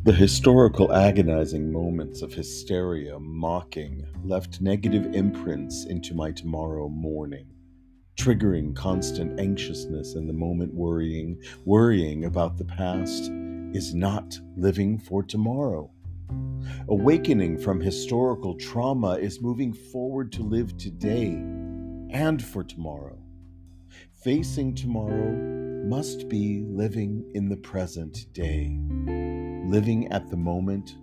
The historical agonizing moments of hysteria mocking left negative imprints into my tomorrow morning, triggering constant anxiousness in the moment worrying about the past is not living for tomorrow. Awakening from historical trauma is moving forward to live today and for tomorrow. Facing tomorrow must be living in the present day. Living at the moment,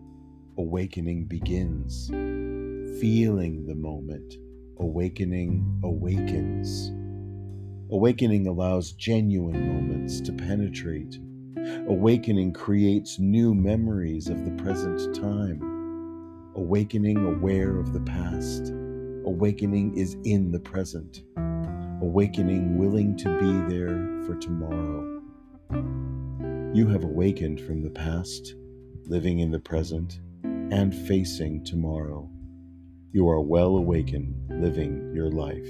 awakening begins. Feeling the moment, awakening awakens. Awakening allows genuine moments to penetrate. Awakening creates new memories of the present time. Awakening aware of the past. Awakening is in the present. Awakening willing to be there for tomorrow. You have awakened from the past, living in the present, and facing tomorrow. You are well awakened, living your life.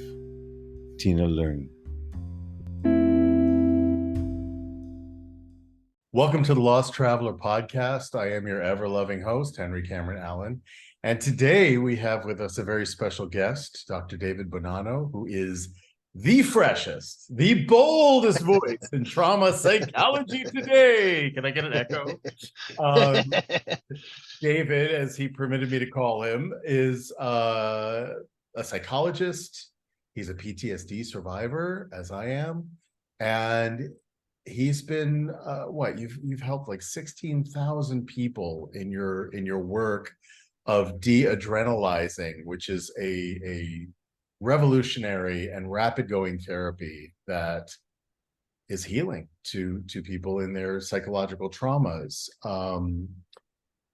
Tina Learn. Welcome to the Lost Traveler Podcast. I am your ever-loving host, Henry Cameron Allen. And today we have with us a very special guest, Dr. David Bonanno, who is the freshest, the boldest voice in trauma psychology today. Can I get an echo? David, as he permitted me to call him, is a psychologist. He's a PTSD survivor, as I am. And he's been you've helped like 16,000 people in your work of de-adrenalizing, which is a revolutionary and rapid going therapy that is healing to people in their psychological traumas.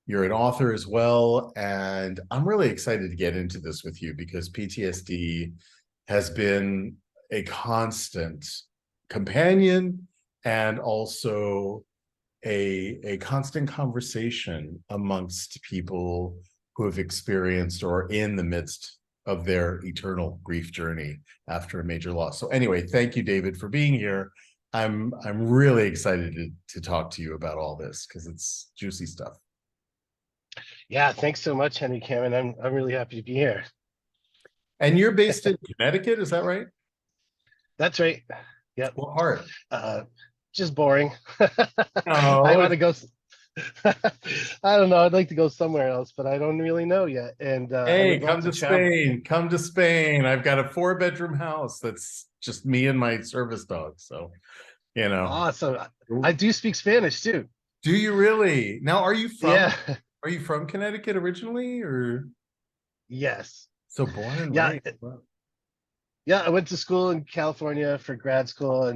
You're an author as well, and I'm really excited to get into this with you because PTSD has been a constant companion and also a constant conversation amongst people who have experienced or are in the midst of their eternal grief journey after a major loss. So anyway, thank you, David, for being here. I'm really excited to talk to you about all this because it's juicy stuff. Yeah, thanks so much, Henry Cameron. I'm really happy to be here. And you're based in Connecticut, is that right? That's right. Yep. What part? Just boring. No. I want to go. I don't know. I'd like to go somewhere else, but I don't really know yet. And hey, come to Spain. Come to Spain. I've got a 4-bedroom house that's just me and my service dog. So, you know. Awesome. I do speak Spanish too. Do you really? Now, are you from? Yeah. Are you from Connecticut originally, or? Yes. So born and raised. Wow. Yeah, I went to school in California for grad school,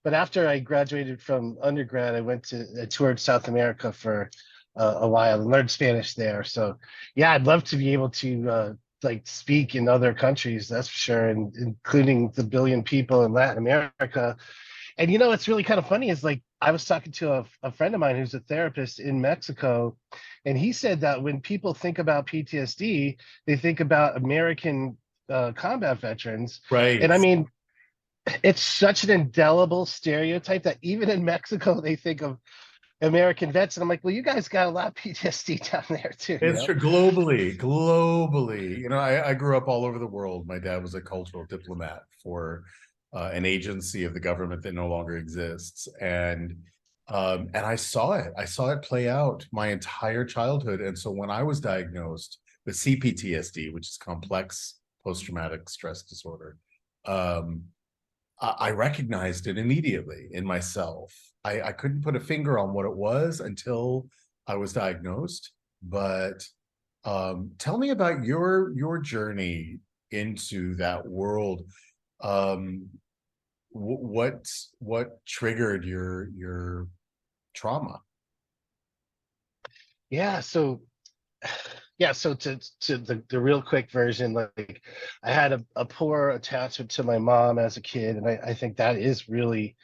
but after I graduated from undergrad, I toured South America for a while and learned Spanish there. So, yeah, I'd love to be able to speak in other countries, that's for sure, and including the billion people in Latin America. And it's really kind of funny is I was talking to a friend of mine who's a therapist in Mexico, and he said that when people think about PTSD, they think about American combat veterans. Right. And I mean, it's such an indelible stereotype that even in Mexico, they think of American vets. And I'm like, well, you guys got a lot of PTSD down there too. It's true. Globally. I grew up all over the world. My dad was a cultural diplomat for an agency of the government that no longer exists. And I saw it play out my entire childhood. And so when I was diagnosed with CPTSD, which is complex post-traumatic stress disorder, I recognized it immediately in myself. I couldn't put a finger on what it was until I was diagnosed. But tell me about your journey into that world. What triggered your trauma? So to the real quick version, I had a poor attachment to my mom as a kid, and I think that is really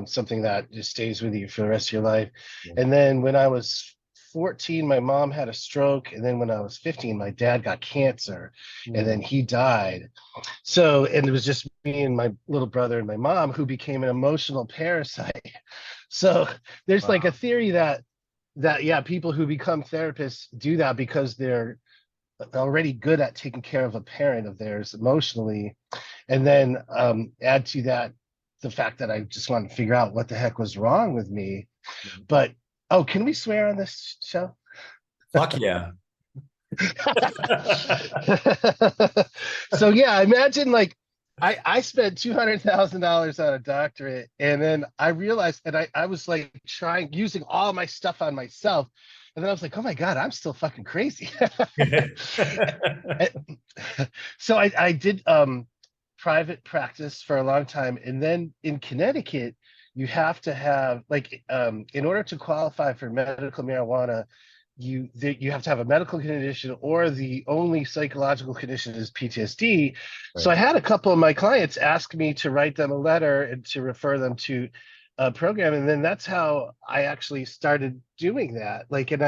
something that just stays with you for the rest of your life. Yeah. And then when I was 14, my mom had a stroke, and then when I was 15, my dad got cancer, and then he died. So, and it was just me and my little brother and my mom who became an emotional parasite. So there's a theory that that, yeah, people who become therapists do that because they're already good at taking care of a parent of theirs emotionally, and then add to that the fact that I just want to figure out what the heck was wrong with me. But oh, can we swear on this show? Fuck yeah. So yeah, imagine like I spent $200,000 on a doctorate, and then I realized, and I was like using all my stuff on myself, and then I was like, oh my God, I'm still fucking crazy. So I did private practice for a long time, and then in Connecticut, you have to have like in order to qualify for medical marijuana, you have to have a medical condition, or the only psychological condition is PTSD. So I Right. had a couple of my clients ask me to write them a letter and to refer them to a program, and then that's how I actually started doing that. Like, and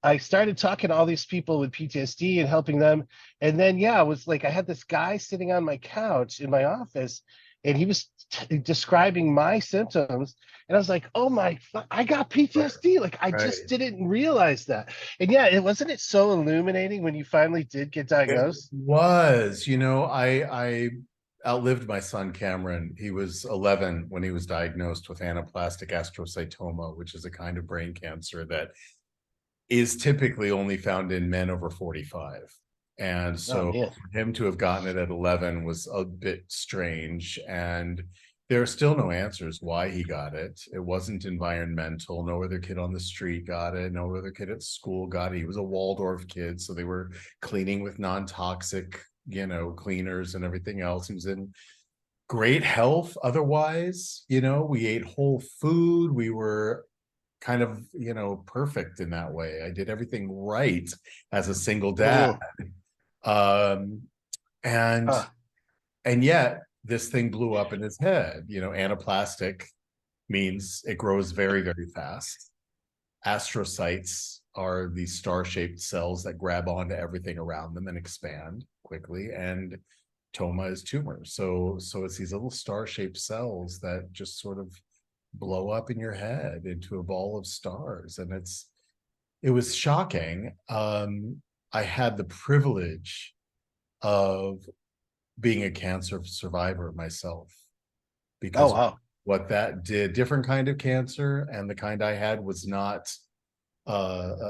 I started talking to all these people with PTSD and helping them. And then, yeah, it was like I had this guy sitting on my couch in my office, and he was describing my symptoms. And I was like, oh my, I got PTSD. Like, I Right. just didn't realize that. And yeah, it so illuminating when you finally did get It diagnosed? was, I outlived my son Cameron. He was 11 when he was diagnosed with anaplastic astrocytoma, which is a kind of brain cancer that is typically only found in men over 45. And Oh, so man. for him to have gotten it at 11 was a bit strange. And there are still no answers why he got it. It wasn't environmental. No other kid on the street got it. No other kid at school got it. He was a Waldorf kid, so they were cleaning with non-toxic, cleaners and everything else. He was in great health otherwise. We ate whole food. We were kind of, perfect in that way. I did everything right as a single dad. Mhm. Um, and Huh. and yet this thing blew up in his head. Anaplastic means it grows very, very fast. Astrocytes are these star-shaped cells that grab onto everything around them and expand quickly. And toma is tumor. So it's these little star-shaped cells that just sort of blow up in your head into a ball of stars. And it was shocking. I had the privilege of being a cancer survivor myself, Oh, because wow. what that did, different kind of cancer, and the kind I had was not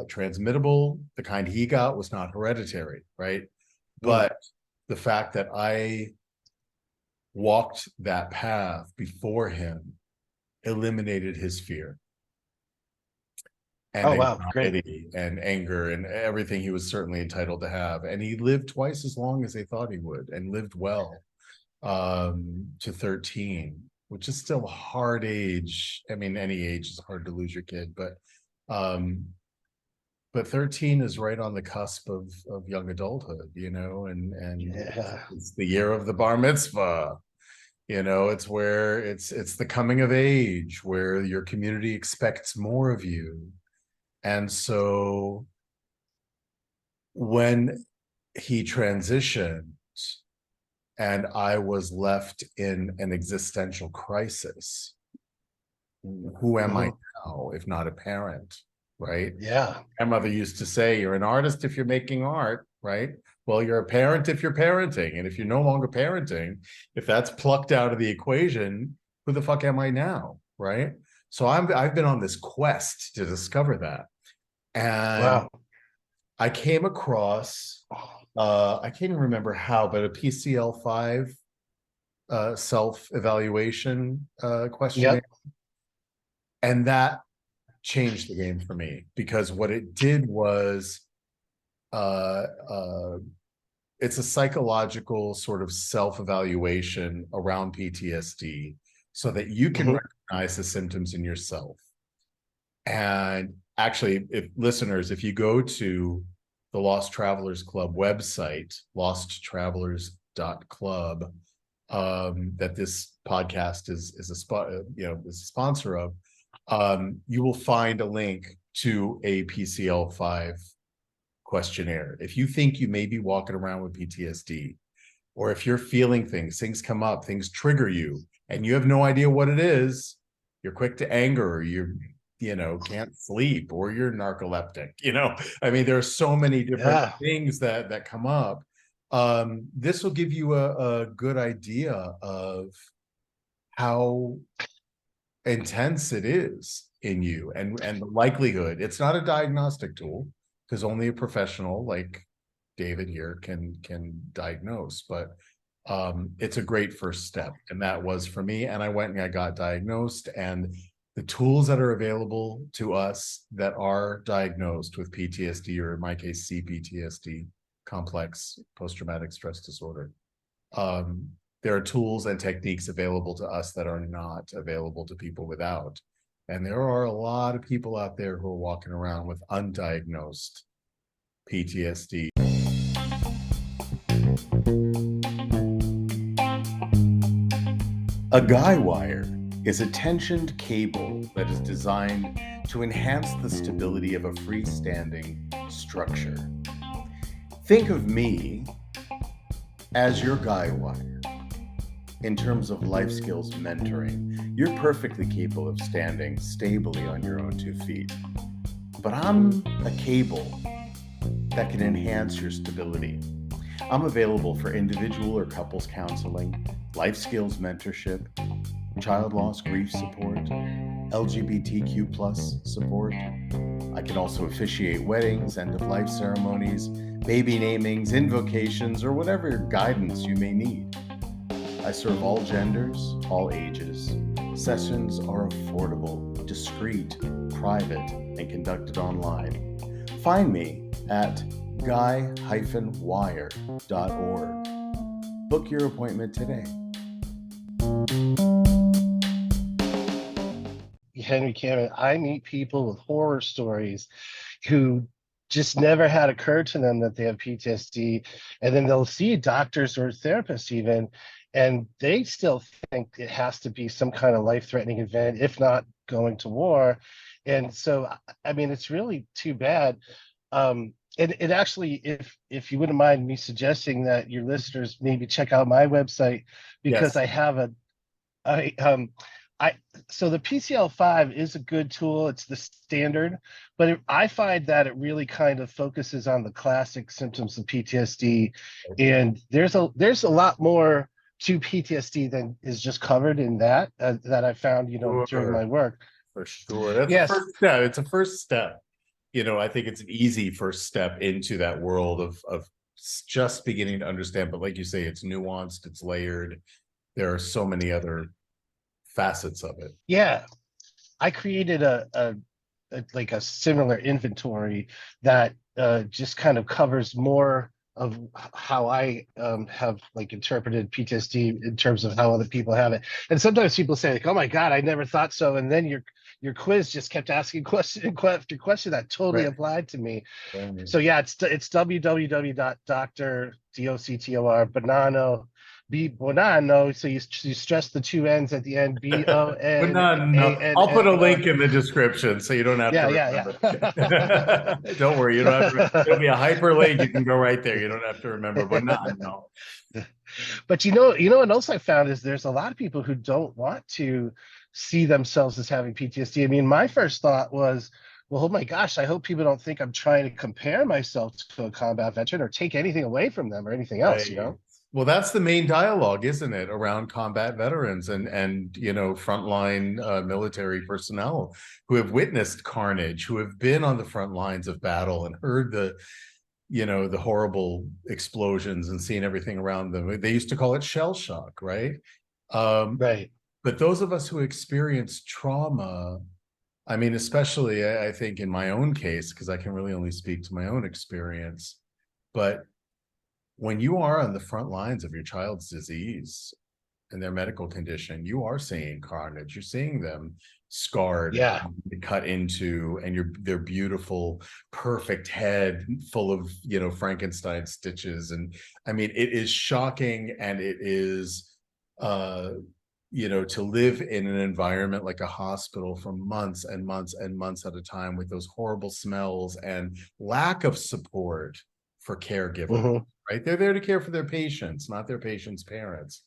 transmittable. The kind he got was not hereditary, right? Mm. But the fact that I walked that path before him eliminated his fear and Oh, wow. Great. anxiety and anger and everything he was certainly entitled to have. And he lived twice as long as they thought he would, and lived well to 13, which is still a hard age. I mean, any age is hard to lose your kid, um, but 13 is right on the cusp of young adulthood, and Yeah. it's the year of the bar mitzvah. It's where it's the coming of age, where your community expects more of you. And so when he transitioned and I was left in an existential crisis, who am I Mhm. now if not a parent, right? Yeah. My mother used to say, you're an artist if you're making art, right? Well, you're a parent if you're parenting. And if you're no longer parenting, if that's plucked out of the equation, who the fuck am I now, right? So I've been on this quest to discover that. And Wow. I came across, I can't even remember how, but a PCL5 self-evaluation questionnaire. Yep. And that changed the game for me, because what it did was uh, uh, it's a psychological sort of self-evaluation around PTSD so that you can Mhm. recognize the symptoms in yourself. And actually, if you go to the Lost Travelers Club website, losttravelers.club, that this podcast is a sponsor of, you will find a link to a PCL5 questionnaire. If you think you may be walking around with PTSD, or if you're feeling things come up, things trigger you, and you have no idea what it is, you're quick to anger, or can't sleep, or you're narcoleptic. I mean, there are so many different things that come up. This will give you a good idea of how intense it is in you, and the likelihood. It's not a diagnostic tool, because only a professional like David here can diagnose, but it's a great first step. And that was for me. And I went and I got diagnosed, and the tools that are available to us that are diagnosed with PTSD, or in my case, CPTSD, complex post-traumatic stress disorder. There are tools and techniques available to us that are not available to people without. And there are a lot of people out there who are walking around with undiagnosed PTSD. A guy wire is a tensioned cable that is designed to enhance the stability of a freestanding structure. Think of me as your guy wire. In terms of life skills mentoring, you're perfectly capable of standing stably on your own 2 feet. But I'm a cable that can enhance your stability. I'm available for individual or couples counseling, life skills mentorship, child loss grief support, LGBTQ+ support. I can also officiate weddings, end-of-life ceremonies, baby namings, invocations, or whatever guidance you may need. I serve all genders, all ages. Sessions are affordable, discreet, private, and conducted online. Find me at guy-wire.org. Book your appointment today. Henry Cameron, I meet people with horror stories who just never had occurred to them that they have PTSD, and then they'll see doctors or therapists even, and they still think it has to be some kind of life-threatening event, if not going to war. And so, I mean, it's really too bad. And it actually, if you wouldn't mind me suggesting that your listeners maybe check out my website, because Yes. I have so the PCL5 is a good tool. It's the standard, but I find that it really kind of focuses on the classic symptoms of PTSD, and there's a lot more to PTSD than is just covered in that that I found, during my work. For sure. That's Yes. the first step. It's a first step. I think it's an easy first step into that world of just beginning to understand. But like you say, it's nuanced, it's layered. There are so many other facets of it. Yeah. I created a like a similar inventory that just kind of covers more of how I have like interpreted PTSD in terms of how other people have it. And sometimes people say like, "Oh my God, I never thought so." And then your quiz just kept asking question after question that totally applied to me. So yeah, it's www.doctor Bonanno. So you stress the 2 N's at the end. BONANO. I'll put a link in the description so you don't have to remember. Yeah. Don't worry, you don't have to. It'll be a hyperlink. You can go right there. You don't have to remember. Bonanno. But what else I found is there's a lot of people who don't want to see themselves as having PTSD. I mean, my first thought was, well, oh my gosh, I hope people don't think I'm trying to compare myself to a combat veteran or take anything away from them or anything else, Well, that's the main dialogue, isn't it, around combat veterans and frontline military personnel who have witnessed carnage, who have been on the front lines of battle and heard the horrible explosions and seen everything around them. They used to call it shell shock, right? Right. But those of us who experience trauma, I mean, especially I think in my own case, because I can really only speak to my own experience, but when you are on the front lines of your child's disease and their medical condition, you are seeing carnage. You're seeing them scarred, cut into, and their beautiful, perfect head full of, Frankenstein stitches. And I mean, it is shocking, and it is, to live in an environment like a hospital for months and months and months at a time with those horrible smells and lack of support for caregivers, right? They're there to care for their patients, not their patients' parents.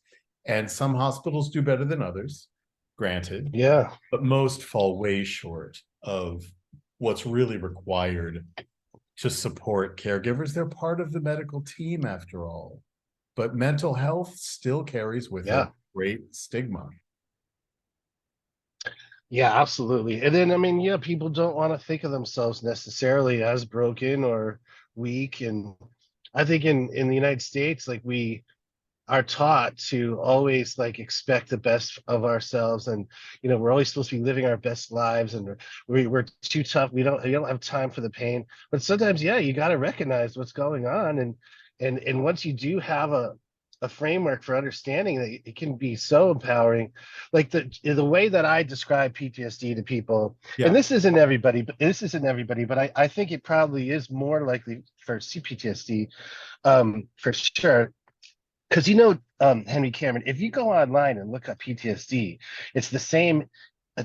And some hospitals do better than others. granted, Yeah. but most fall way short of what's really required to support caregivers. They're part of the medical team after all, but mental health still carries with it Yeah. great stigma. Yeah, absolutely. And then, I mean, yeah, people don't want to think of themselves necessarily as broken or weak. And I think in the United States, like we are taught to always like expect the best of ourselves, and we're always supposed to be living our best lives, and we're too tough. We don't have time for the pain. But sometimes, yeah, you got to recognize what's going on, and once you do have a framework for understanding that, it can be so empowering. Like the way that I describe PTSD to people, and Yeah. this isn't everybody, but I think it probably is more likely for CPTSD, for sure. Because Henry Cameron, if you go online and look up PTSD, it's the same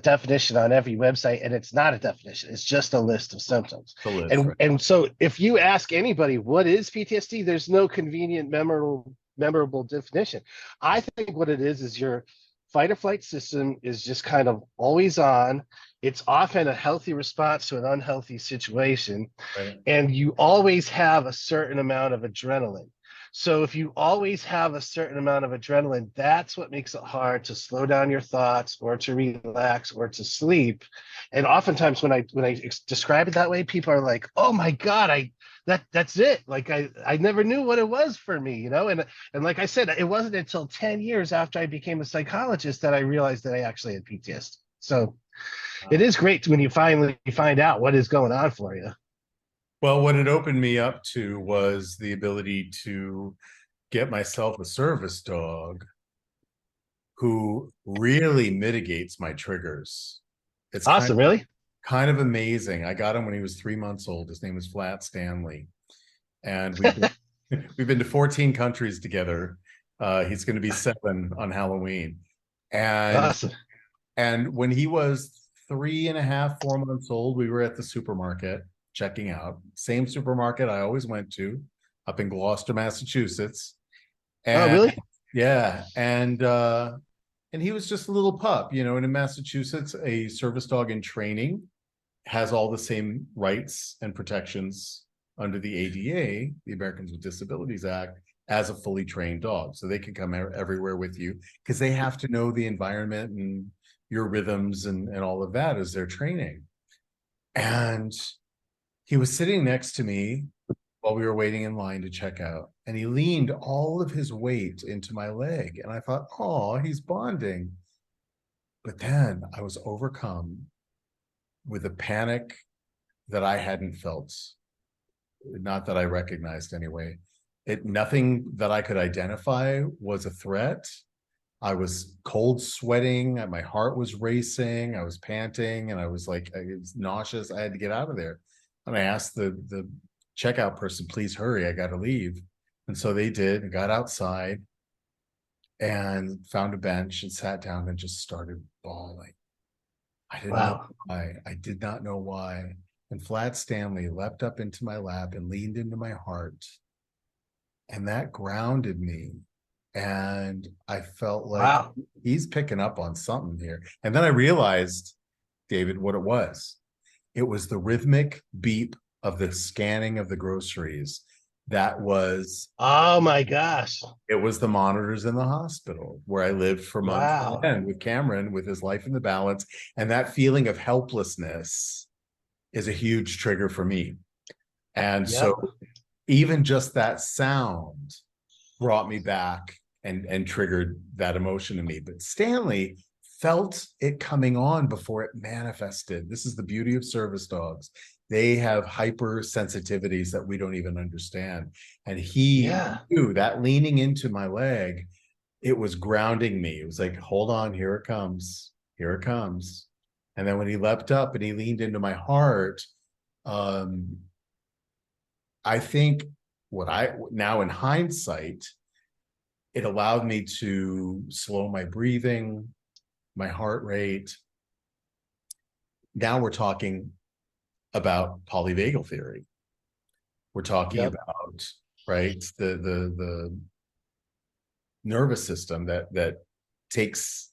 definition on every website, and it's not a definition. It's just a list of symptoms. The list, And right? and so if you ask anybody what is PTSD, there's no convenient, memorable definition. I think what it is your fight or flight system is just kind of always on. It's often a healthy response to an unhealthy situation, Right. and you always have a certain amount of adrenaline. So if you always have a certain amount of adrenaline, that's what makes it hard to slow down your thoughts or to relax or to sleep. And oftentimes when I describe it that way, people are like, "Oh my God, that's it. Like I never knew what it was for me, And like I said, it wasn't until 10 years after I became a psychologist that I realized that I actually had PTSD. So it is great when you finally find out what is going on for you. Well, what it opened me up to was the ability to get myself a service dog who really mitigates my triggers. It's Awesome, really? kind of amazing. I got him when he was 3 months old. His name is Flat Stanley, and we've been to 14 countries together. He's going to be 7 on Halloween, and Awesome. and when he was 3.5, 4 months old, we were at the supermarket checking out. Same supermarket I always went to, up in Gloucester, Massachusetts, Oh, and really? yeah, and he was just a little pup, and in Massachusetts, a service dog in training has all the same rights and protections under the ADA, the Americans with Disabilities Act, as a fully trained dog. So they can come everywhere with you because they have to know the environment and your rhythms and all of that as they're training. And he was sitting next to me while we were waiting in line to check out, and he leaned all of his weight into my leg. And I thought, oh, he's bonding. But then I was overcome with a panic that I hadn't felt, not that I recognized anyway. Nothing that I could identify was a threat. I was cold sweating, my heart was racing, I was panting, and I was nauseous. I had to get out of there. And I asked the checkout person, please hurry, I got to leave. And so they did, and got outside and found a bench and sat down and just started bawling. I didn't know Wow. why. I did not know why. And Flat Stanley leapt up into my lap and leaned into my heart. And that grounded me. And I felt like Wow. he's picking up on something here. And then I realized, David, what it was. It was the rhythmic beep of the scanning of the groceries. That was Oh my gosh. It was the monitors in the hospital where I lived for months on Wow. end with Cameron, with his life in the balance. And that feeling of helplessness is a huge trigger for me. And Yep. so even just that sound brought me back and triggered that emotion in me. But Stanley felt it coming on before it manifested. This is the beauty of service dogs. They have hypersensitivities that we don't even understand. And he Yeah. knew that leaning into my leg, it was grounding me. It was like, hold on, here it comes. Here it comes. And then when he leapt up and he leaned into my heart, I think now in hindsight, it allowed me to slow my breathing, my heart rate. Now we're talking about polyvagal theory. We're talking Yep. about, right, the nervous system that takes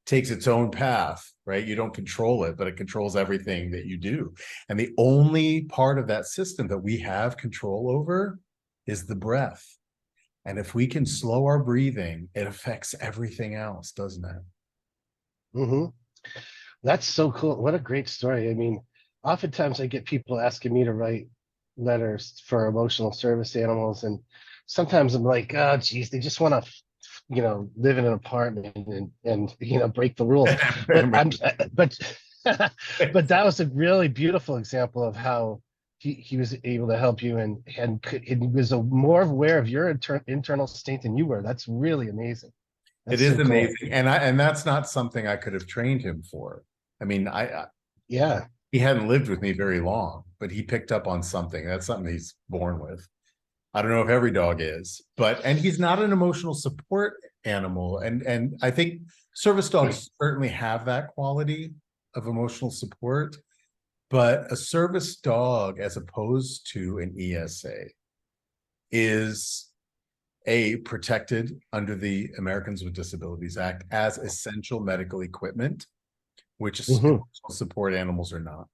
takes its own path, right? You don't control it, but it controls everything that you do. And the only part of that system that we have control over is the breath. And if we can slow our breathing, it affects everything else, doesn't it? Hmm. That's so cool. What a great story. I mean, oftentimes I get people asking me to write letters for emotional service animals, and sometimes I'm like, oh, geez, they just want to, live in an apartment and break the rules. But but but that was a really beautiful example of how he was able to help you, and was more aware of your internal state than you were. That's really amazing. It That's is so cool. amazing. And that's not something I could have trained him for. I mean, Yeah. he hadn't lived with me very long, but he picked up on something. That's something he's born with. I don't know if every dog is, and he's not an emotional support animal. And I think service dogs certainly have that quality of emotional support, but a service dog, as opposed to an ESA, is protected under the Americans with Disabilities Act as essential medical equipment, which Hmm. support animals are not.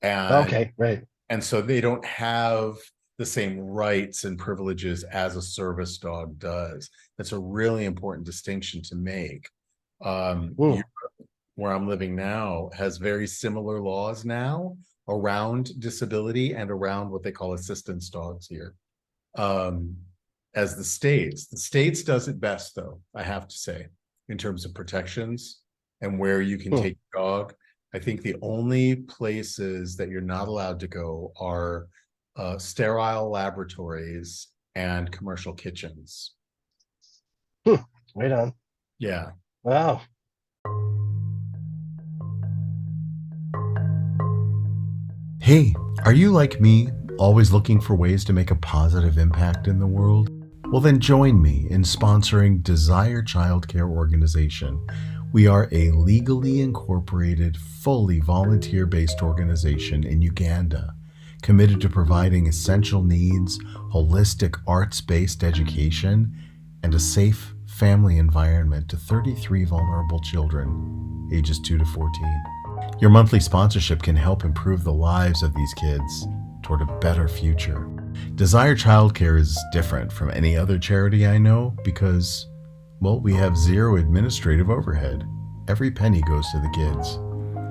And Okay, right. and so they don't have the same rights and privileges as a service dog does. That's a really important distinction to make. Mm. Where I'm living now has very similar laws now around disability and around what they call assistance dogs here. As the states does it best, though, I have to say, in terms of protections and where you can Mm. take your dog. I think the only places that you're not allowed to go are sterile laboratories and commercial kitchens. Right on. Yeah. Wow. Hey, are you like me, always looking for ways to make a positive impact in the world? Well, then join me in sponsoring Desire Childcare Organization. We are a legally incorporated, fully volunteer based organization in Uganda, committed to providing essential needs, holistic arts based education, and a safe family environment to 33 vulnerable children, ages 2 to 14. Your monthly sponsorship can help improve the lives of these kids toward a better future. Desire Childcare is different from any other charity I know because, well, we have zero administrative overhead. Every penny goes to the kids.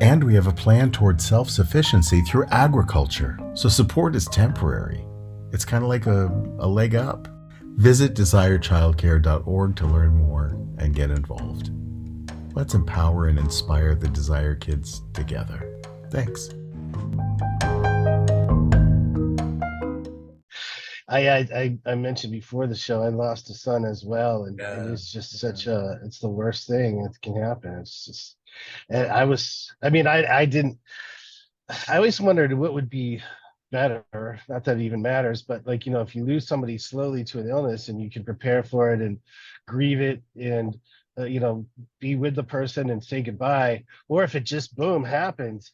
And we have a plan toward self-sufficiency through agriculture, so support is temporary. It's kind of like a leg up. Visit desirechildcare.org to learn more and get involved. Let's empower and inspire the Desire kids together. Thanks. I mentioned before the show, I lost a son as well, and Yeah. it is just it's the worst thing that can happen. It's just, and I didn't, I always wondered what would be better. Not that it even matters, but like, if you lose somebody slowly to an illness and you can prepare for it and grieve it and, be with the person and say goodbye, or if it just boom happens.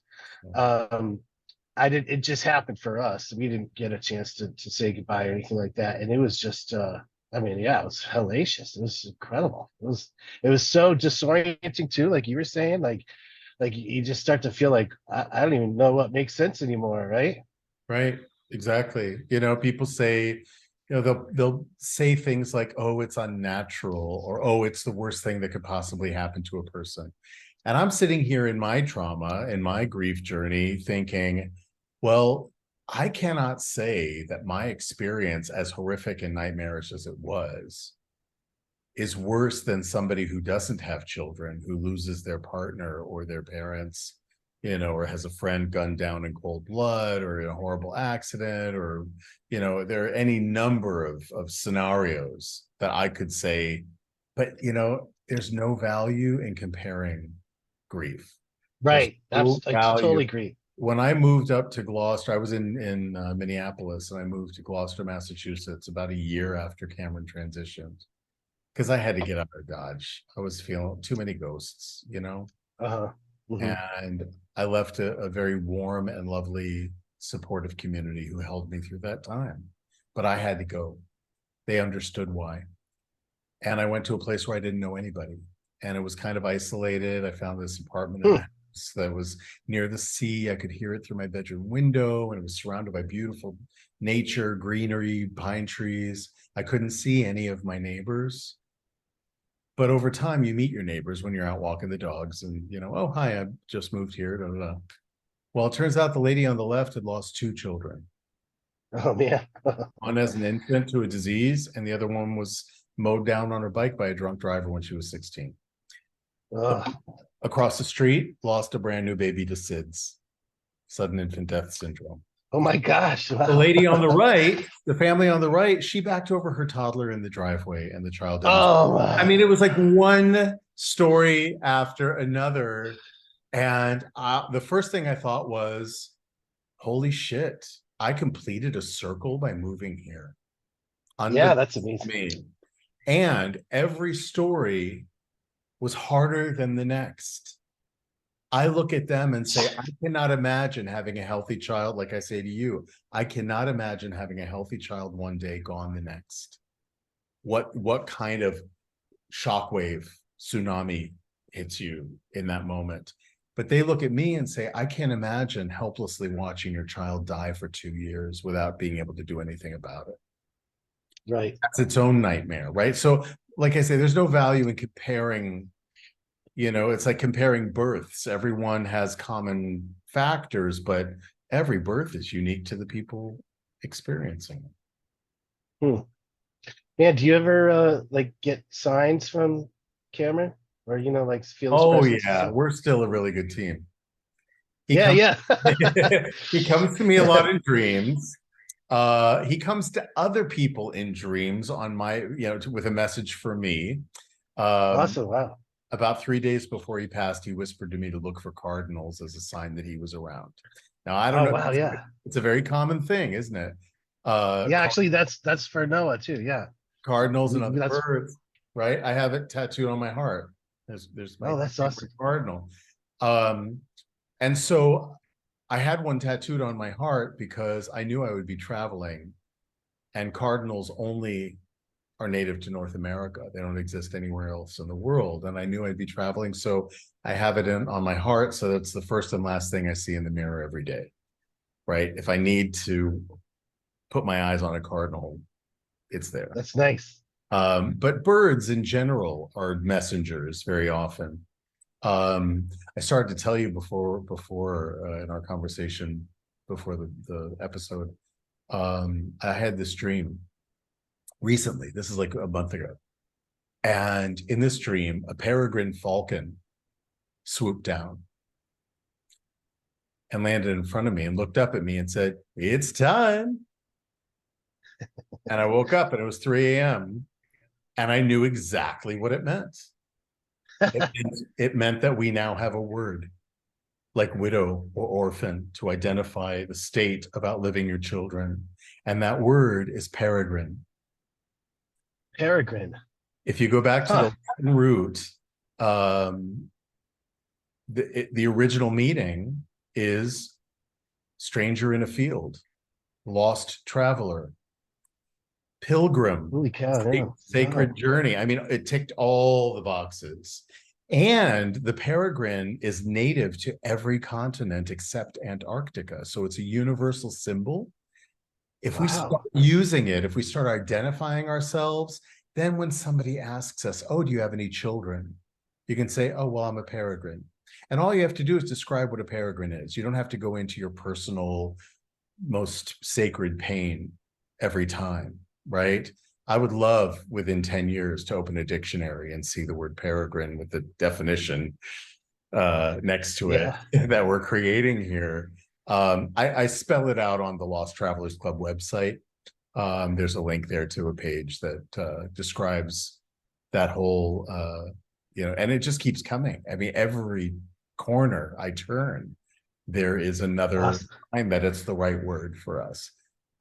It just happened for us. We didn't get a chance to say goodbye or anything like that. And it was just, it was hellacious. It was incredible. It was so disorienting too. Like you were saying, like you just start to feel like, I don't even know what makes sense anymore. Right. Right. Exactly. People say, they'll say things like, oh, it's unnatural, or, oh, it's the worst thing that could possibly happen to a person. And I'm sitting here in my trauma, in my grief journey, thinking, well, I cannot say that my experience, as horrific and nightmarish as it was, is worse than somebody who doesn't have children, who loses their partner or their parents, or has a friend gunned down in cold blood, or in a horrible accident, or, there are any number of scenarios that I could say, but, there's no value in comparing grief. There's Right. no I value. totally agree. When I moved up to Gloucester, I was in Minneapolis, and I moved to Gloucester, Massachusetts, about a year after Cameron transitioned, because I had to get out of Dodge. I was feeling too many ghosts, Uh-huh. Mm-hmm. and I left a very warm and lovely, supportive community who held me through that time. But I had to go. They understood why. And I went to a place where I didn't know anybody. and it was kind of isolated. I found this apartment in Hmm. a house that was near the sea. I could hear it through my bedroom window, and it was surrounded by beautiful nature, greenery, pine trees. I couldn't see any of my neighbors. But over time, you meet your neighbors when you're out walking the dogs, and oh, hi, I just moved here. Da, da, da. Well, it turns out the lady on the left had lost two children. Oh man. One as an infant to a disease, and the other one was mowed down on her bike by a drunk driver when she was 16. Ugh. Across the street, lost a brand new baby to SIDS, sudden infant death syndrome. Oh my gosh. The Wow. lady on the right, the family on the right, she backed over her toddler in the driveway, and the child didn't. Oh I my. mean, it was like one story after another. And the first thing I thought was, holy shit, I completed a circle by moving here. Yeah, that's amazing. Me. And every story was harder than the next. I look at them and say, I cannot imagine having a healthy child. Like I say to you, I cannot imagine having a healthy child one day, gone the next. What kind of shockwave, tsunami hits you in that moment? But they look at me and say, I can't imagine helplessly watching your child die for 2 years without being able to do anything about it. Right. That's its own nightmare, right? So, like I say, there's no value in comparing. It's like comparing births. Everyone has common factors, but every birth is unique to the people experiencing it. Hmm. Yeah, do you ever like get signs from Cameron, or like feel his Oh presence? yeah, we're still a really good team. Yeah, yeah. He comes to me a lot in dreams. He comes to other people in dreams on my, with a message for me. Awesome. Wow. About 3 days before he passed, he whispered to me to look for cardinals as a sign that he was around. Now, I don't Oh know. wow. Yeah. It's a very common thing, isn't it? Yeah. Actually, that's for Noah too. Yeah. Cardinals and other That's. birds, right? I have it tattooed on my heart. There's my Oh, that's awesome. cardinal. And so I had one tattooed on my heart because I knew I would be traveling, and cardinals only are native to North America. They don't exist anywhere else in the world. And I knew I'd be traveling. So I have it on my heart. So that's the first and last thing I see in the mirror every day, right? If I need to put my eyes on a cardinal, it's there. That's nice. But birds in general are messengers very often. I started to tell you before in our conversation before the episode, I had this dream recently. This is like a month ago. And in this dream, a peregrine falcon swooped down and landed in front of me and looked up at me and said, "It's time." And I woke up and it was 3 a.m. and I knew exactly what it meant. It meant that we now have a word like widow or orphan to identify the state of outliving your children. And that word is peregrine. Peregrine. If you go back to the Latin root, the original meaning is stranger in a field, lost traveler, pilgrim. Holy cow! Sacred journey. I mean, it ticked all the boxes. And the peregrine is native to every continent except Antarctica. So it's a universal symbol. If we start using it, if we start identifying ourselves, then when somebody asks us, "Oh, do you have any children?" you can say, "Oh, well, I'm a peregrine." And all you have to do is describe what a peregrine is. You don't have to go into your personal, most sacred pain every time, right? I would love within 10 years to open a dictionary and see the word peregrine with the definition next to it that we're creating here. I spell it out on the Lost Travelers Club website. There's a link there to a page that describes that whole, and it just keeps coming. I mean, every corner I turn, there is another sign that it's the right word for us.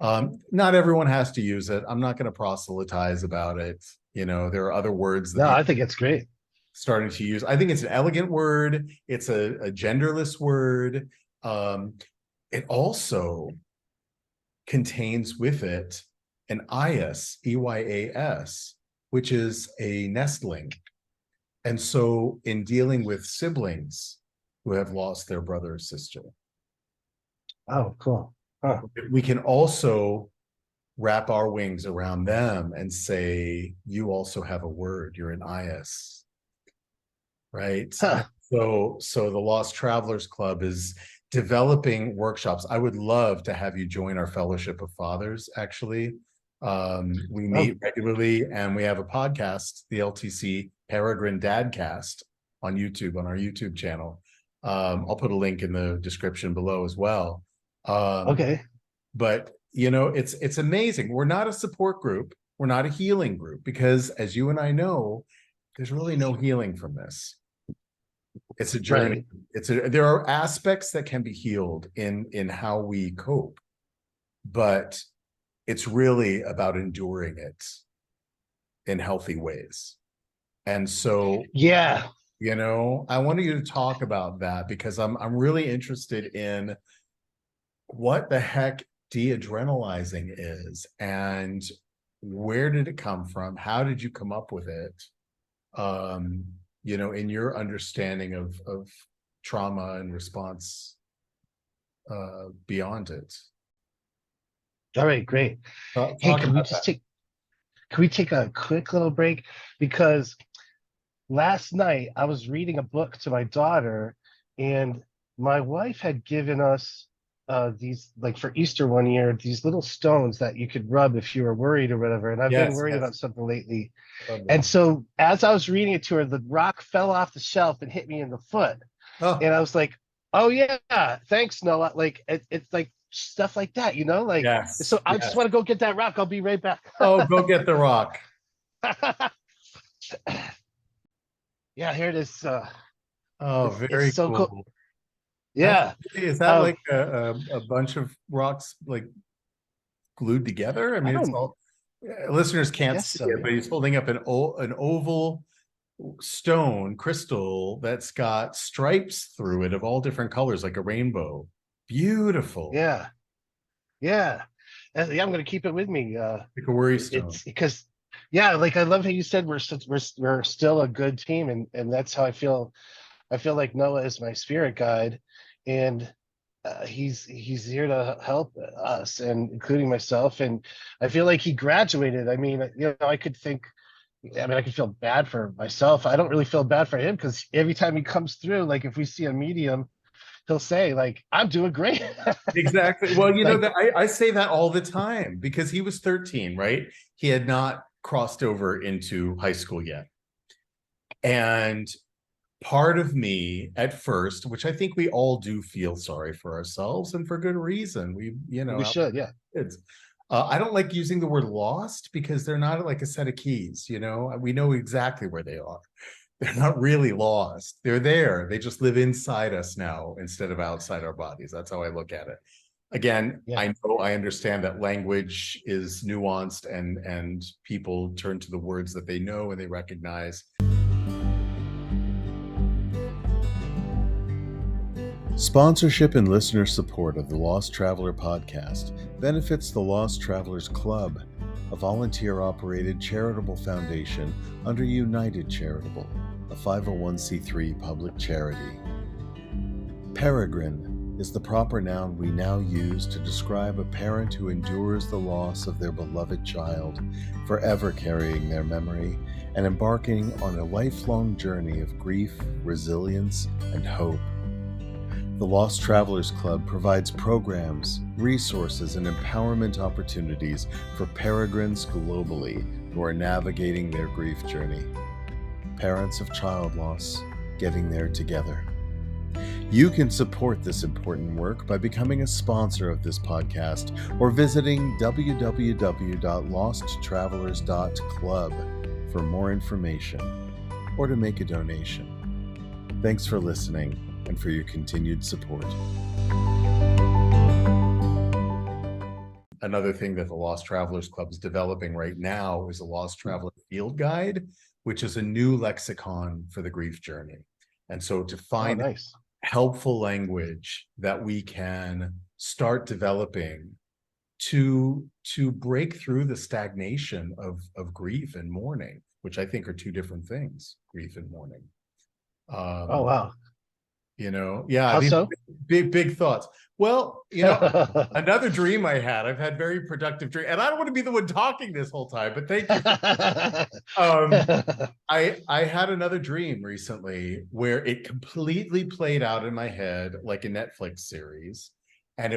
Not everyone has to use it. I'm not going to proselytize about it. There are other words that I think it's great. Starting to use. I think it's an elegant word. It's a genderless word. It also contains with it an eyas, EYAS, which is a nestling. And so in dealing with siblings who have lost their brother or sister, Oh, cool. Huh. we can also wrap our wings around them and say, you also have a word, you're an IS, right? Huh. So the Lost Travelers Club is developing workshops. I would love to have you join our Fellowship of Fathers, actually. We meet regularly, and we have a podcast, the LTC Peregrine Dadcast, on YouTube, on our YouTube channel. I'll put a link in the description below as well. Okay. But it's amazing. We're not a support group. We're not a healing group, because as you and I know, there's really no healing from this. It's a journey. Right. There are aspects that can be healed in how we cope, but it's really about enduring it in healthy ways. And so, Yeah. I wanted you to talk about that, because I'm really interested in what the heck de-adrenalizing is, and where did it come from? How did you come up with it? In your understanding of trauma and response beyond it. All right, great. Hey, Talk about that. can we take a quick little break? Because last night I was reading a book to my daughter, and my wife had given us these, like for Easter one year, these little stones that you could rub if you were worried or whatever. And I've been Yes, worried yes. about something lately. Lovely. And so as I was reading it to her, the rock fell off the shelf and hit me in the foot. Oh, And I was like, oh yeah, thanks, Noah. Like it's like stuff like that, like yes, so I just yes. want to go get that rock. I'll be right back. Oh, go get the rock. Yeah, here it is. Oh, very It's so cool. cool. Yeah. Is that like a bunch of rocks like glued together? I mean, it's all listeners can't see so, it, but he's holding up an oval stone crystal that's got stripes through it of all different colors, like a rainbow. Beautiful. Yeah. Yeah. I'm going to keep it with me. Like a worry stone. It's because, yeah, like I love how you said we're still a good team, and that's how I feel. I feel like Noah is my spirit guide, and he's here to help us, and including myself. And I feel like he graduated. I mean, I could feel bad for myself. I don't really feel bad for him, because every time he comes through, like if we see a medium, he'll say like, I'm doing great. Exactly. Well, that I say that all the time, because he was 13, right? He had not crossed over into high school yet. And part of me at first, which I think we all do, feel sorry for ourselves, and for good reason. We should, yeah. Kids. I don't like using the word lost, because they're not like a set of keys. We know exactly where they are. They're not really lost. They're there. They just live inside us now instead of outside our bodies. That's how I look at it. Again, yeah. I understand that language is nuanced, and people turn to the words that they know and they recognize. Sponsorship and listener support of the Lost Traveler podcast benefits the Lost Travelers Club, a volunteer-operated charitable foundation under United Charitable, a 501c3 public charity. Peregrine is the proper noun we now use to describe a parent who endures the loss of their beloved child, forever carrying their memory and embarking on a lifelong journey of grief, resilience, and hope. The Lost Travelers Club provides programs, resources, and empowerment opportunities for peregrines globally who are navigating their grief journey. Parents of child loss, getting there together. You can support this important work by becoming a sponsor of this podcast or visiting www.losttravelers.club for more information or to make a donation. Thanks for listening and for your continued support. Another thing that the Lost Travelers Club is developing right now is a Lost Traveler Field Guide, which is a new lexicon for the grief journey. And so to find helpful language that we can start developing to break through the stagnation of grief and mourning, which I think are two different things, grief and mourning. Oh, wow. You know, yeah, How these so? big thoughts. Well, you know, another dream I had, I've had very productive dream, and I don't want to be the one talking this whole time, but thank you. I had another dream recently where it completely played out in my head like a Netflix series, and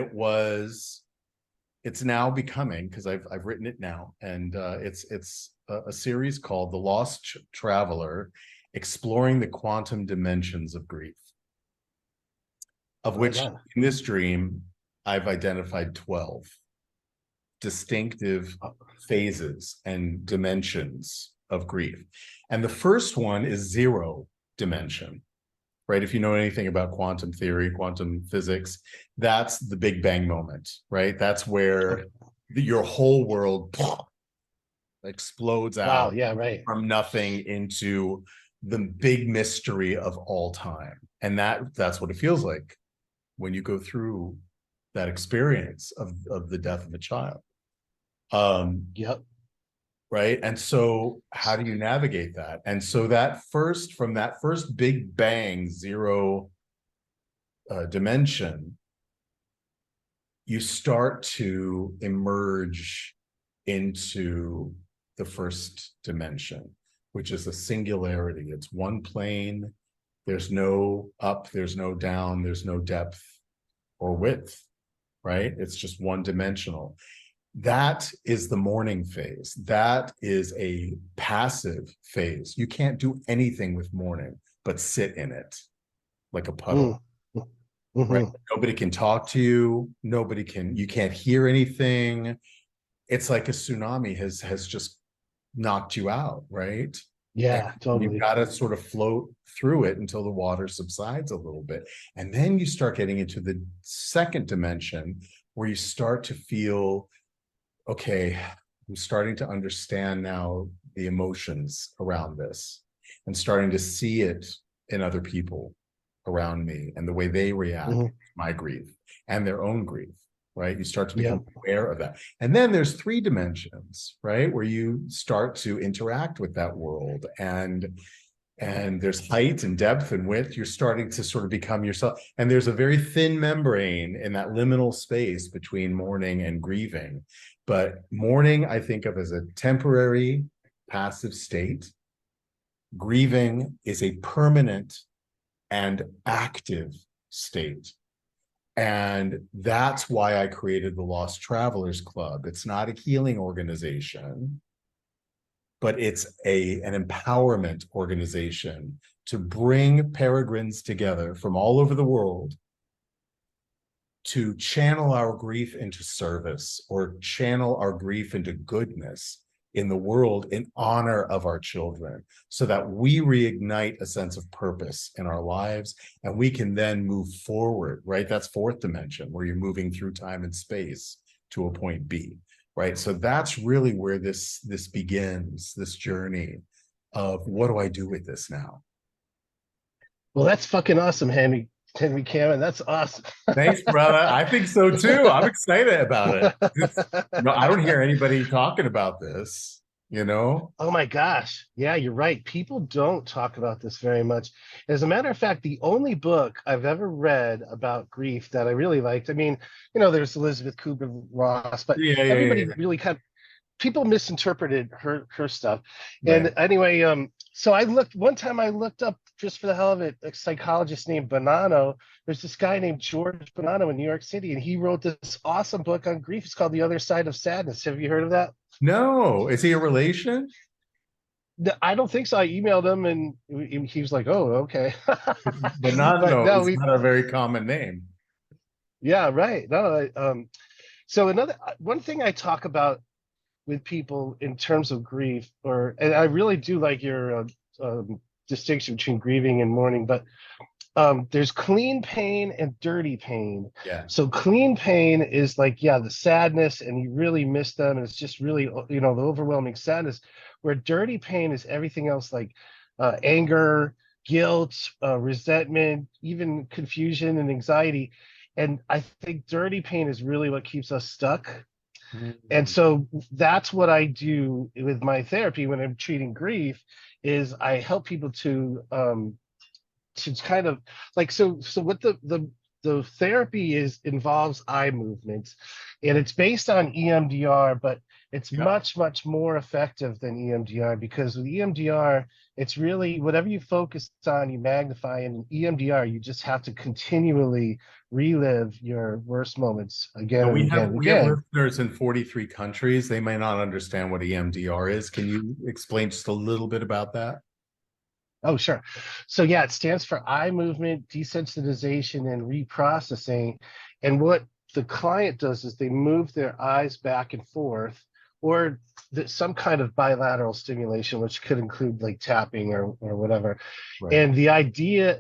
it's now becoming, because I've written it now, and it's a series called The Lost Traveler, exploring the quantum dimensions of grief, of which in this dream I've identified 12 distinctive phases and dimensions of grief. And the first one is 0 dimension, right? If you know anything about quantum theory, quantum physics, that's the Big Bang moment, right? That's where your whole world explodes out from nothing into the big mystery of all time. And that's what it feels like when you go through that experience of the death of a child. Right. And so how do you navigate that? And so from that first Big Bang 0 dimension, you start to emerge into the first dimension, which is a singularity. It's one plane. There's no up, there's no down, there's no depth or width, right? It's just one dimensional. That is the mourning phase. That is a passive phase. You can't do anything with mourning but sit in it like a puddle. Right? Nobody can talk to you. You can't hear anything. It's like a tsunami has just knocked you out, right? Yeah, and totally. You've got to sort of float through it until the water subsides a little bit. And then you start getting into the second dimension where you start to feel, okay, I'm starting to understand now the emotions around this and starting to see it in other people around me and the way they react to my grief and their own grief, right? You start to become aware of that. And then there's 3 dimensions, right? Where you start to interact with that world, and there's height and depth and width. You're starting to sort of become yourself. And there's a very thin membrane in that liminal space between mourning and grieving. But mourning, I think of as a temporary, passive state. Grieving is a permanent and active state. And that's why I created the Lost Travelers Club. It's not a healing organization, but it's an empowerment organization to bring peregrines together from all over the world to channel our grief into service, or channel our grief into goodness in the world in honor of our children, so that we reignite a sense of purpose in our lives, and we can then move forward, right? That's 4th dimension, where you're moving through time and space to a point B, right? So that's really where this begins, this journey of, what do I do with this now? Well, that's fucking awesome, Henry Cameron. That's awesome. Thanks, brother. I think so too. I'm excited about it. I don't hear anybody talking about this, you know? Oh my gosh. Yeah, you're right. People don't talk about this very much. As a matter of fact, the only book I've ever read about grief that I really liked, I mean, there's Elizabeth Kubler-Ross, but everybody really people misinterpreted her stuff. Right. And anyway, so I looked up, just for the hell of it, a psychologist named Bonanno. There's this guy named George Bonanno in New York City, and he wrote this awesome book on grief. It's called The Other Side of Sadness. Have you heard of that? No. Is he a relation? I don't think so. I emailed him, and he was like, "Oh, okay." Bonanno is not a very common name. Yeah, right. No, so one thing I talk about with people in terms of grief, and I really do like your distinction between grieving and mourning, but there's clean pain and dirty pain. Yeah. So clean pain is like, the sadness, and you really miss them, and it's just really, the overwhelming sadness. Where dirty pain is everything else, like anger, guilt, resentment, even confusion and anxiety. And I think dirty pain is really what keeps us stuck. And Mm. so that's what I do with my therapy when I'm treating grief, is I help people to kind of like, so what the therapy is involves eye movements, and it's based on EMDR, but it's Yeah. much more effective than EMDR, because with EMDR, it's really whatever you focus on, you magnify, and in EMDR, you just have to continually relive your worst moments again So and again and we have again. listeners in 43 countries. They may not understand what EMDR is. Can you explain just a little bit about that? Oh, sure. So yeah, it stands for eye movement desensitization and reprocessing. And what the client does is they move their eyes back and forth, or some kind of bilateral stimulation, which could include like tapping or whatever. Right. And the idea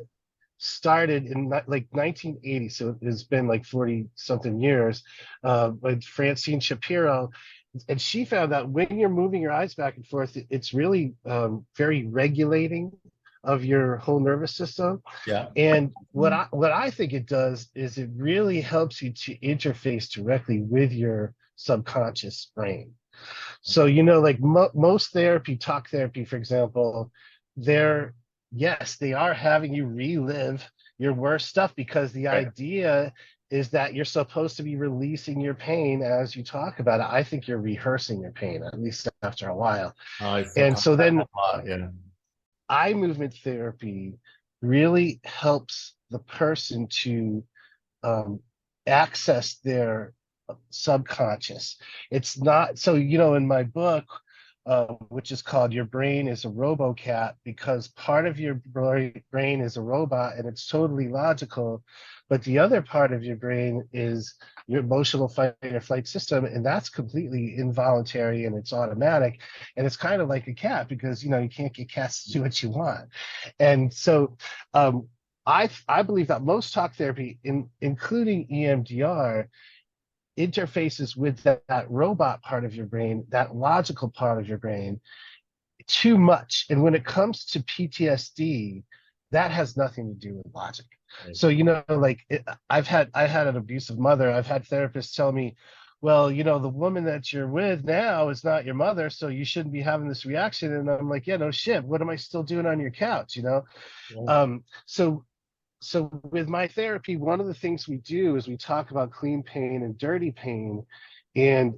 started in like 1980, so it's been like 40 something years, with Francine Shapiro. And she found that when you're moving your eyes back and forth, it's really very regulating of your whole nervous system. Yeah. And what I think it does is it really helps you to interface directly with your subconscious brain. So, like most therapy, talk therapy, for example, they're, yes, they are having you relive your worst stuff, because the Right. idea is that you're supposed to be releasing your pain as you talk about it. I think you're rehearsing your pain, at least after a while. I think And so that then a lot. Yeah. eye movement therapy really helps the person to um, access their subconscious. It's not so, in my book, which is called Your Brain is a Robocat, because part of your brain is a robot and it's totally logical, but the other part of your brain is your emotional fight or flight system, and that's completely involuntary and it's automatic. And it's kind of like a cat, because you can't get cats to do what you want. And so um, I believe that most talk therapy, including EMDR, interfaces with that robot part of your brain, that logical part of your brain, too much. And when it comes to PTSD, that has nothing to do with logic. Right. So, like I had an abusive mother. I've had therapists tell me, well, the woman that you're with now is not your mother, so you shouldn't be having this reaction. And I'm like, yeah, no shit. What am I still doing on your couch? Yeah. So with my therapy, one of the things we do is we talk about clean pain and dirty pain, and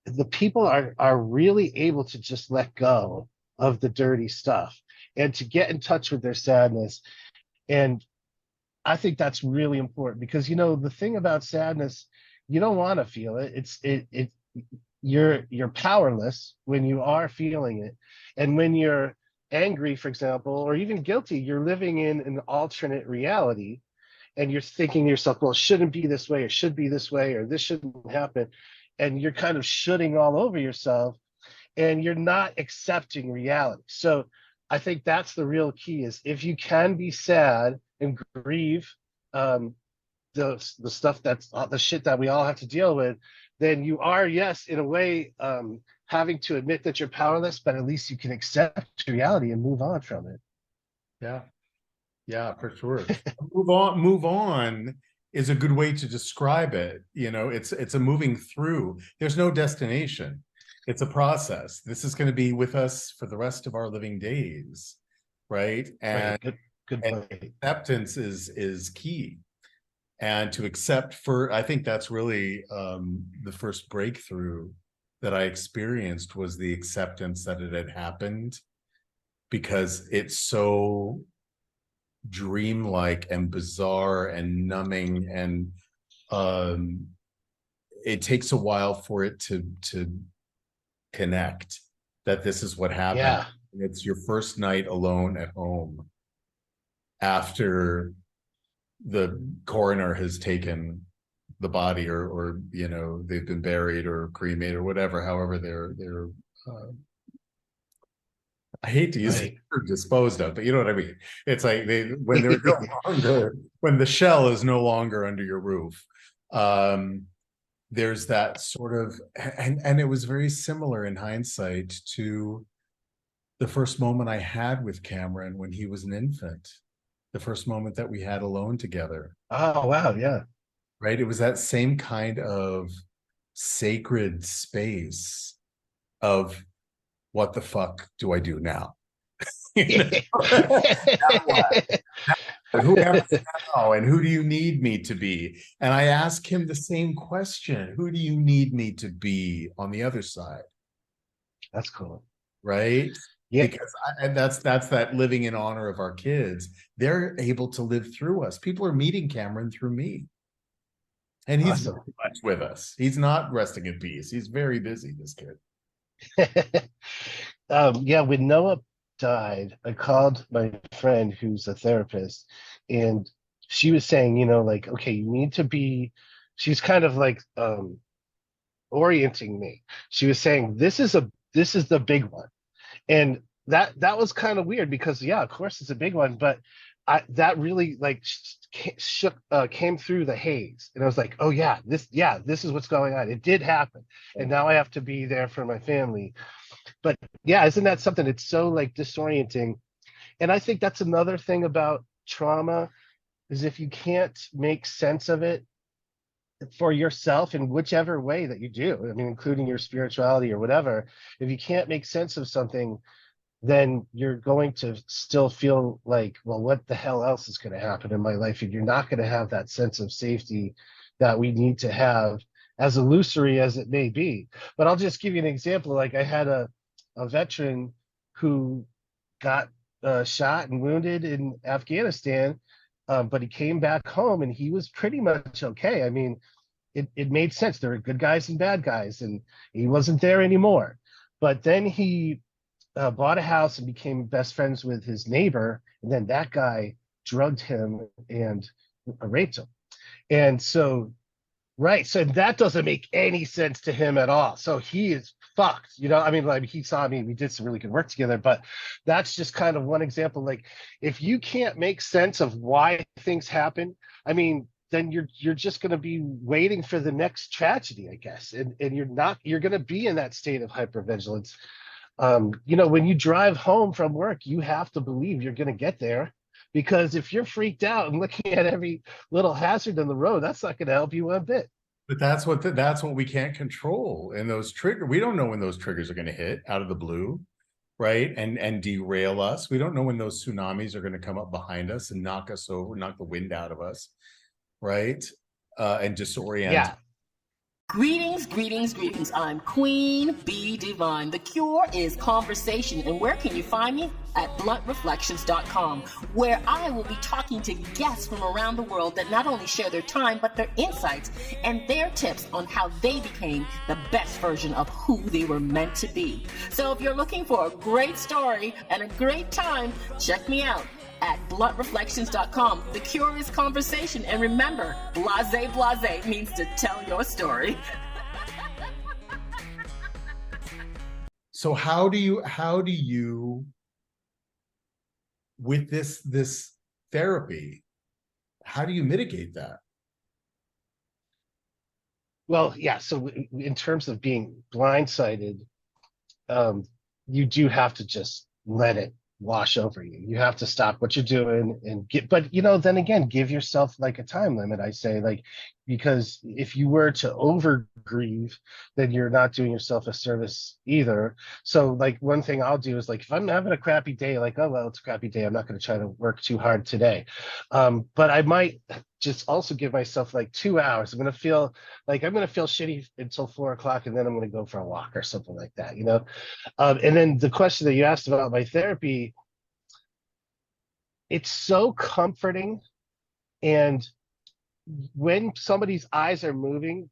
the people are really able to just let go of the dirty stuff and to get in touch with their sadness. And I think that's really important, because the thing about sadness, you don't want to feel it. You're powerless when you are feeling it. And when you're angry, for example, or even guilty, you're living in an alternate reality, and you're thinking to yourself, well, it shouldn't be this way, or should be this way, or this shouldn't happen. And you're kind of shooting all over yourself, and you're not accepting reality. So I think that's the real key, is if you can be sad and grieve um, the stuff, that's the shit that we all have to deal with, then you are, yes, in a way, having to admit that you're powerless, but at least you can accept reality and move on from it. Yeah. Yeah, for sure. Move on is a good way to describe it. It's a moving through. There's no destination. It's a process. This is going to be with us for the rest of our living days, right? Right. And Good and point. acceptance is key. And to accept, I think that's really the first breakthrough that I experienced, was the acceptance that it had happened, because it's so dreamlike and bizarre and numbing, and um it takes a while for it to connect that this is what happened. Yeah. It's your first night alone at home after the coroner has taken the body, or they've been buried or cremated or whatever, however they're I hate to use the Right. word disposed of, but you know what I mean. It's like when they're no longer, when the shell is no longer under your roof. Um, there's that sort of, and it was very similar in hindsight to the first moment I had with Cameron when he was an infant, the first moment that we had alone together. Oh, wow. Yeah. Right? It was that same kind of sacred space of what the fuck do I do now? You know? Now what? Who am I now? And who do you need me to be? And I ask him the same question. Who do you need me to be on the other side? That's cool. Right? Yeah. Because and that's that living in honor of our kids. They're able to live through us. People are meeting Cameron through me. And he's Awesome. very much with us. He's not resting in peace. He's very busy, this kid. Yeah, when Noah died, I called my friend who's a therapist, and she was saying, you know, like, okay, you need to be, she's kind of like orienting me. She was saying, this is the big one. And that was kind of weird because yeah, of course it's a big one, but that really like came through the haze, and I was like, oh yeah, this is what's going on. It did happen, and now I have to be there for my family. But yeah, isn't that something? It's so like disorienting, and I think that's another thing about trauma is if you can't make sense of it for yourself in whichever way that you do, I mean, including your spirituality or whatever, if you can't make sense of something, then you're going to still feel like, well, what the hell else is going to happen in my life? And you're not going to have that sense of safety that we need to have, as illusory as it may be. But I'll just give you an example. Like I had a veteran who got shot and wounded in Afghanistan, but he came back home and he was pretty much okay. I mean, it made sense. There were good guys and bad guys, and he wasn't there anymore. But then he bought a house and became best friends with his neighbor, and then that guy drugged him and raped him. And so, right, so that doesn't make any sense to him at all. So he is fucked, you know. I mean, like he saw me, we did some really good work together, but that's just kind of one example. Like if you can't make sense of why things happen, I mean, then you're just going to be waiting for the next tragedy, I guess, and you're going to be in that state of hypervigilance. You know, when you drive home from work, you have to believe you're going to get there, because if you're freaked out and looking at every little hazard in the road, that's not going to help you one bit. But that's what we can't control. And those we don't know when those triggers are going to hit out of the blue, right? And derail us. We don't know when those tsunamis are going to come up behind us and knock us over, knock the wind out of us, right? And disorient. Yeah. Greetings, greetings, greetings. I'm Queen Bee Divine. The cure is conversation. And where can you find me? At bluntreflections.com, where I will be talking to guests from around the world that not only share their time, but their insights and their tips on how they became the best version of who they were meant to be. So if you're looking for a great story and a great time, check me out at bluntreflections.com. The cure is conversation. And remember, blase means to tell your story. So how do you with this therapy, how do you mitigate that? Well, yeah. So in terms of being blindsided, you do have to just let it wash over you. You have to stop what you're doing and but you know, then again, give yourself like a time limit, I say, like, because if you were to over grieve, then you're not doing yourself a service either. So like one thing I'll do is, like, if I'm having a crappy day, like, oh well, it's a crappy day, I'm not going to try to work too hard today, but I might just also give myself like 2 hours. I'm going to feel shitty until 4 o'clock, and then I'm going to go for a walk or something like that, you know. And then the question that you asked about my therapy, it's so comforting. And when somebody's eyes are moving,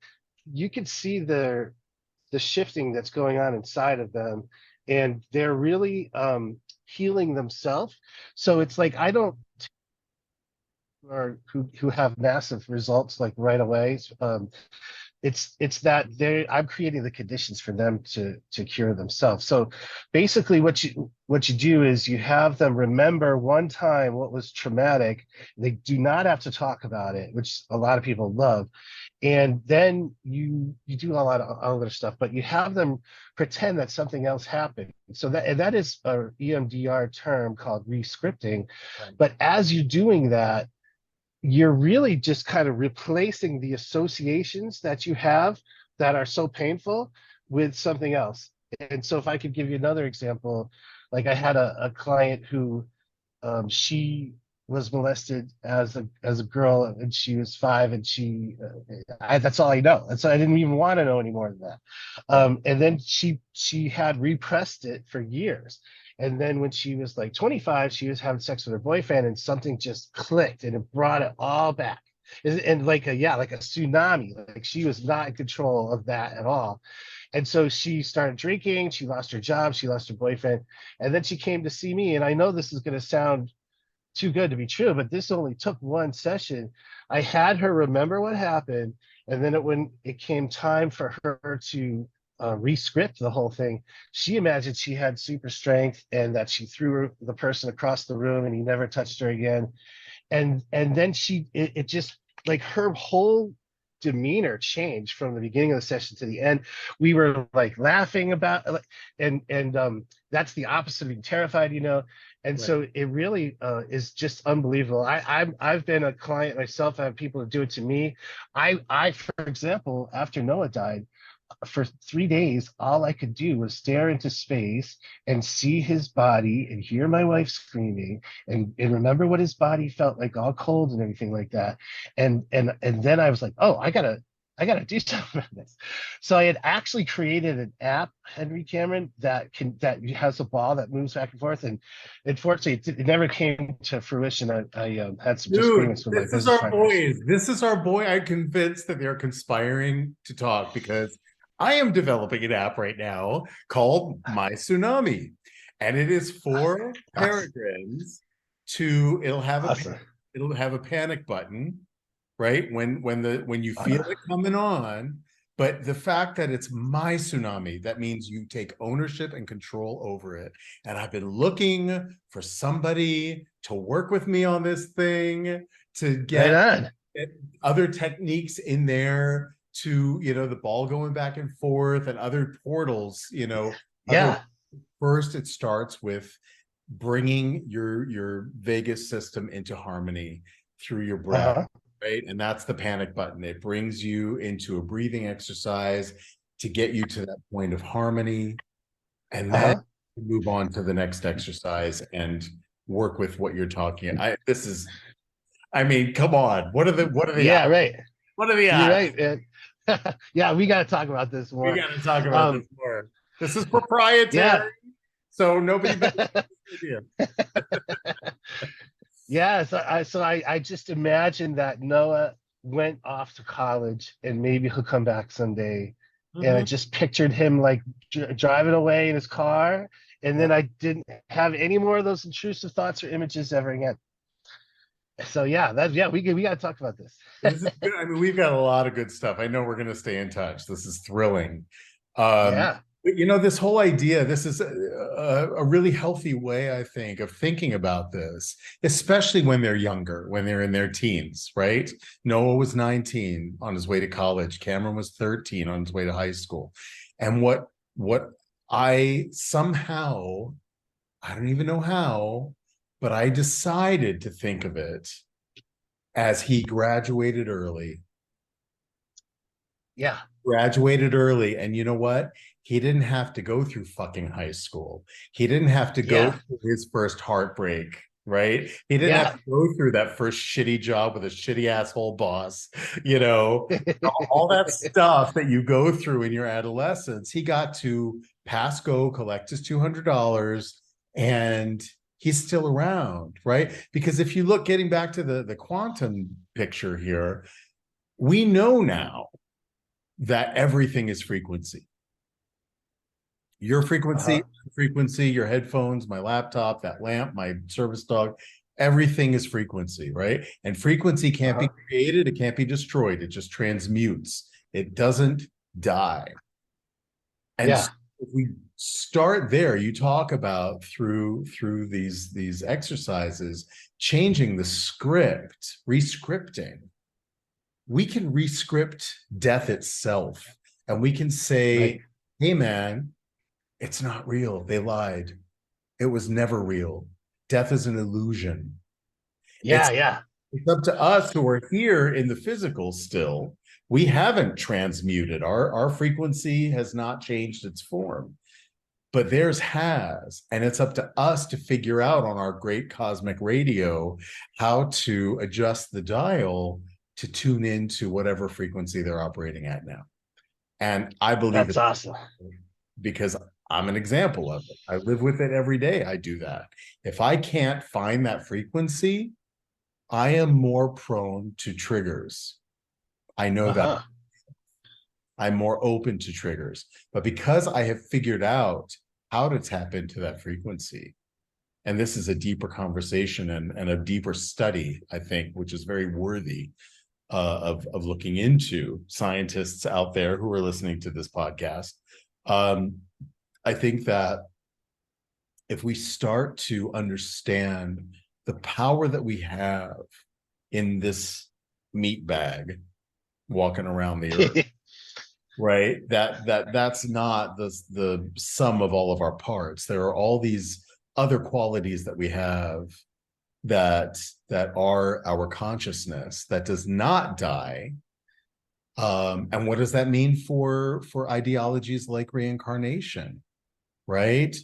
you can see the shifting that's going on inside of them, and they're really healing themselves. So it's like, I don't, or who have massive results like right away. It's that I'm creating the conditions for them to cure themselves. So basically what you do is you have them remember one time what was traumatic. They do not have to talk about it, which a lot of people love. And then you do a lot of other stuff, but you have them pretend that something else happened. So that is a EMDR term called re-scripting. Right. But as you're doing that, you're really just kind of replacing the associations that you have that are so painful with something else. And so if I could give you another example, like I had a client who she was molested as a girl, and she was 5, and that's all I know, and so I didn't even want to know any more than that. And then she had repressed it for years, and then when she was like 25, she was having sex with her boyfriend, and something just clicked, and it brought it all back. And like like a tsunami, like she was not in control of that at all. And so she started drinking, she lost her job, she lost her boyfriend, and then she came to see me. And I know this is going to sound too good to be true, but this only took one session. I had her remember what happened, and then when it came time for her to re-script the whole thing, she imagined she had super strength and that she threw the person across the room and he never touched her again. And then it just, like, her whole demeanor changed from the beginning of the session to the end. We were like laughing about, and that's the opposite of being terrified, you know. And Right. so it really is just unbelievable. I've been a client myself. I have people that do it to me. I for example, after Noah died, for 3 days, all I could do was stare into space and see his body and hear my wife screaming and remember what his body felt like, all cold and everything like that. And then I was like, oh, I gotta do something about this. So I had actually created an app, Henry Cameron, that has a ball that moves back and forth. And unfortunately, it never came to fruition. I had some disagreements with my This is business our partners. boys. This is our boy. I'm convinced that they're conspiring to talk because I am developing an app right now called My Tsunami, and it is for peregrines to. Awesome. It'll have a panic button, right? When you feel it coming on. But the fact that it's My Tsunami, that means you take ownership and control over it. And I've been looking for somebody to work with me on this thing, to get other techniques in there, to, you know, the ball going back and forth and other portals, you know. Yeah. First, it starts with bringing your vagus system into harmony through your breath, right? And that's the panic button. It brings you into a breathing exercise to get you to that point of harmony, and then move on to the next exercise and work with what you're talking. I mean, come on. What are the Yeah, right. What are the You're odds? right, man. Yeah, we got to talk about this more. We got to talk about this more. This is proprietary, so nobody idea. Yeah, so I just imagine that Noah went off to college and maybe he'll come back someday. And I just pictured him like driving away in his car, and then I didn't have any more of those intrusive thoughts or images ever again. So yeah, we got to talk about this. This is good. I mean, we've got a lot of good stuff. I know we're going to stay in touch. This is thrilling. Yeah. But, you know, this whole idea, this is a really healthy way, I think, of thinking about this, especially when they're younger, when they're in their teens, right? Noah was 19 on his way to college. Cameron was 13 on his way to high school. And what I somehow, I don't even know how, but I decided to think of it as he graduated early. Yeah. Graduated early. And you know what? He didn't have to go through fucking high school. He didn't have to go through his first heartbreak, right? He didn't have to go through that first shitty job with a shitty asshole boss, you know, all that stuff that you through in your adolescence. He got to pass go, collect his $200, and he's still around, right? Because if you look, getting back to the quantum picture here, we know now that everything is frequency. Your frequency, your headphones, my laptop, that lamp, my service dog, everything is frequency, right? And frequency can't be created, it can't be destroyed, it just transmutes. It doesn't die. And so if we start there, you talk about through these exercises, changing the script, rescripting. We can rescript death itself, and we can say, hey man, it's not real. They lied. It was never real. Death is an illusion. Yeah. It's up to us who are here in the physical still. We haven't transmuted. Our frequency has not changed its form, but theirs has. And it's up to us to figure out on our great cosmic radio how to adjust the dial to tune into whatever frequency they're operating at now. And I believe That's awesome. because I'm an example of it. I live with it every day. I do that. If I can't find that frequency, I am more prone to triggers. I know that I'm more open to triggers, but because I have figured out how to tap into that frequency, and this is a deeper conversation and a deeper study, I think, which is very worthy of looking into. Scientists out there who are listening to this podcast, I think that if we start to understand the power that we have in this meat bag walking around the earth, right? That's not the sum of all of our parts. There are all these other qualities that we have that are our consciousness that does not die. And what does that mean for ideologies like reincarnation, right?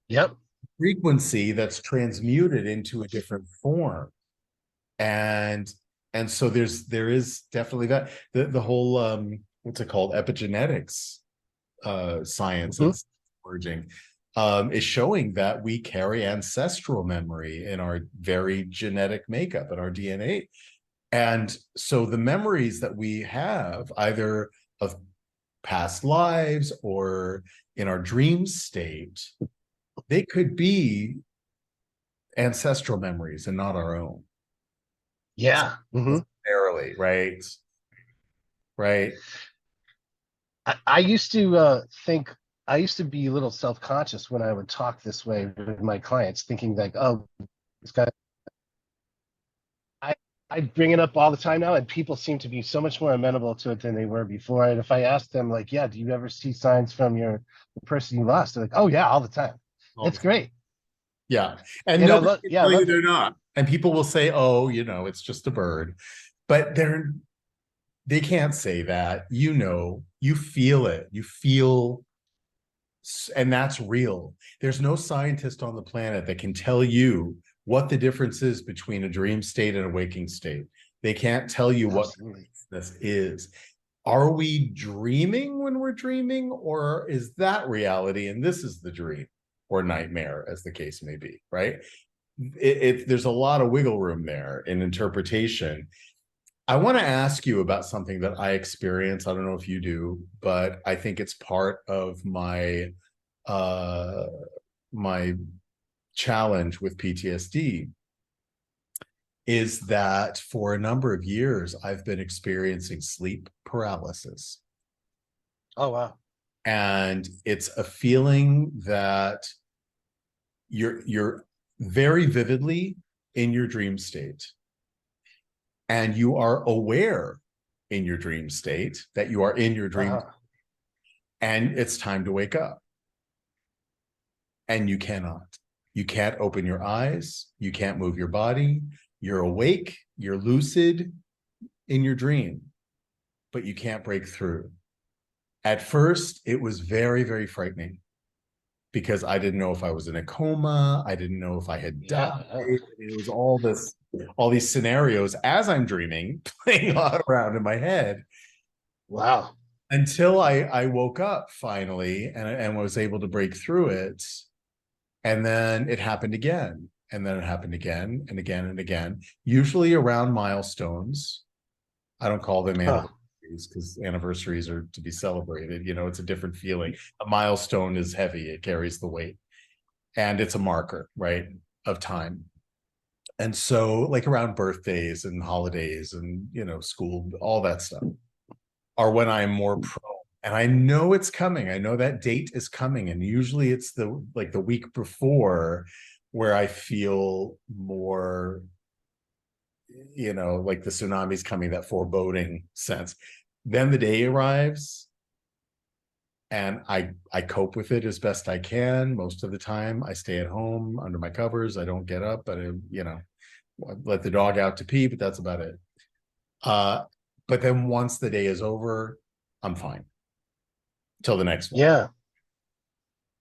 Yep. Frequency that's transmuted into a different form. And so there is definitely that the whole what's it called, epigenetics science that's emerging is showing that we carry ancestral memory in our very genetic makeup and our DNA. And so the memories that we have, either of past lives or in our dream state, they could be ancestral memories and not our own. Yeah. Necessarily, right? Right. I used to think, I used to be a little self-conscious when I would talk this way with my clients, thinking like, oh, this guy. I bring it up all the time now, and people seem to be so much more amenable to it than they were before. And if I ask them, like, yeah, do you ever see signs from the person you lost? They're like, oh yeah, all the time. It's great. Yeah. And And nobody can tell you love they're not. And people will say, oh, it's just a bird. But they can't say that. You feel it. You feel, and that's real. There's no scientist on the planet that can tell you what the difference is between a dream state and a waking state. They can't tell you what this is. Are we dreaming when we're dreaming, or is that reality and this is the dream or nightmare, as the case may be, right? There's a lot of wiggle room there in interpretation. I want to ask you about something that I experience. I don't know if you do, but I think it's part of my my challenge with PTSD, is that for a number of years I've been experiencing sleep paralysis. Oh wow. And it's a feeling that you're very vividly in your dream state, and you are aware in your dream state that you are in your dream, and it's time to wake up, and you can't open your eyes, you can't move your body, you're awake, you're lucid in your dream, but you can't break through. At first it was very, very frightening, because I didn't know if I was in a coma. I didn't know if I had died. It was all these scenarios as I'm dreaming playing around in my head. Wow. Until I woke up finally and was able to break through it. And then it happened again. And then it happened again and again and again, usually around milestones. I don't call them anniversaries, because anniversaries are to be celebrated. It's a different feeling. A milestone is heavy. It carries the weight. And it's a marker, right, of time. And so like around birthdays and holidays and, school, all that stuff are when I'm more prone. And I know it's coming. I know that date is coming. And usually it's the week before where I feel more, like the tsunami's coming, that foreboding sense. Then the day arrives and I cope with it as best I can. Most of the time I stay at home under my covers. I don't get up, but I let the dog out to pee, but that's about it. But then once the day is over, I'm fine till the next one. Yeah.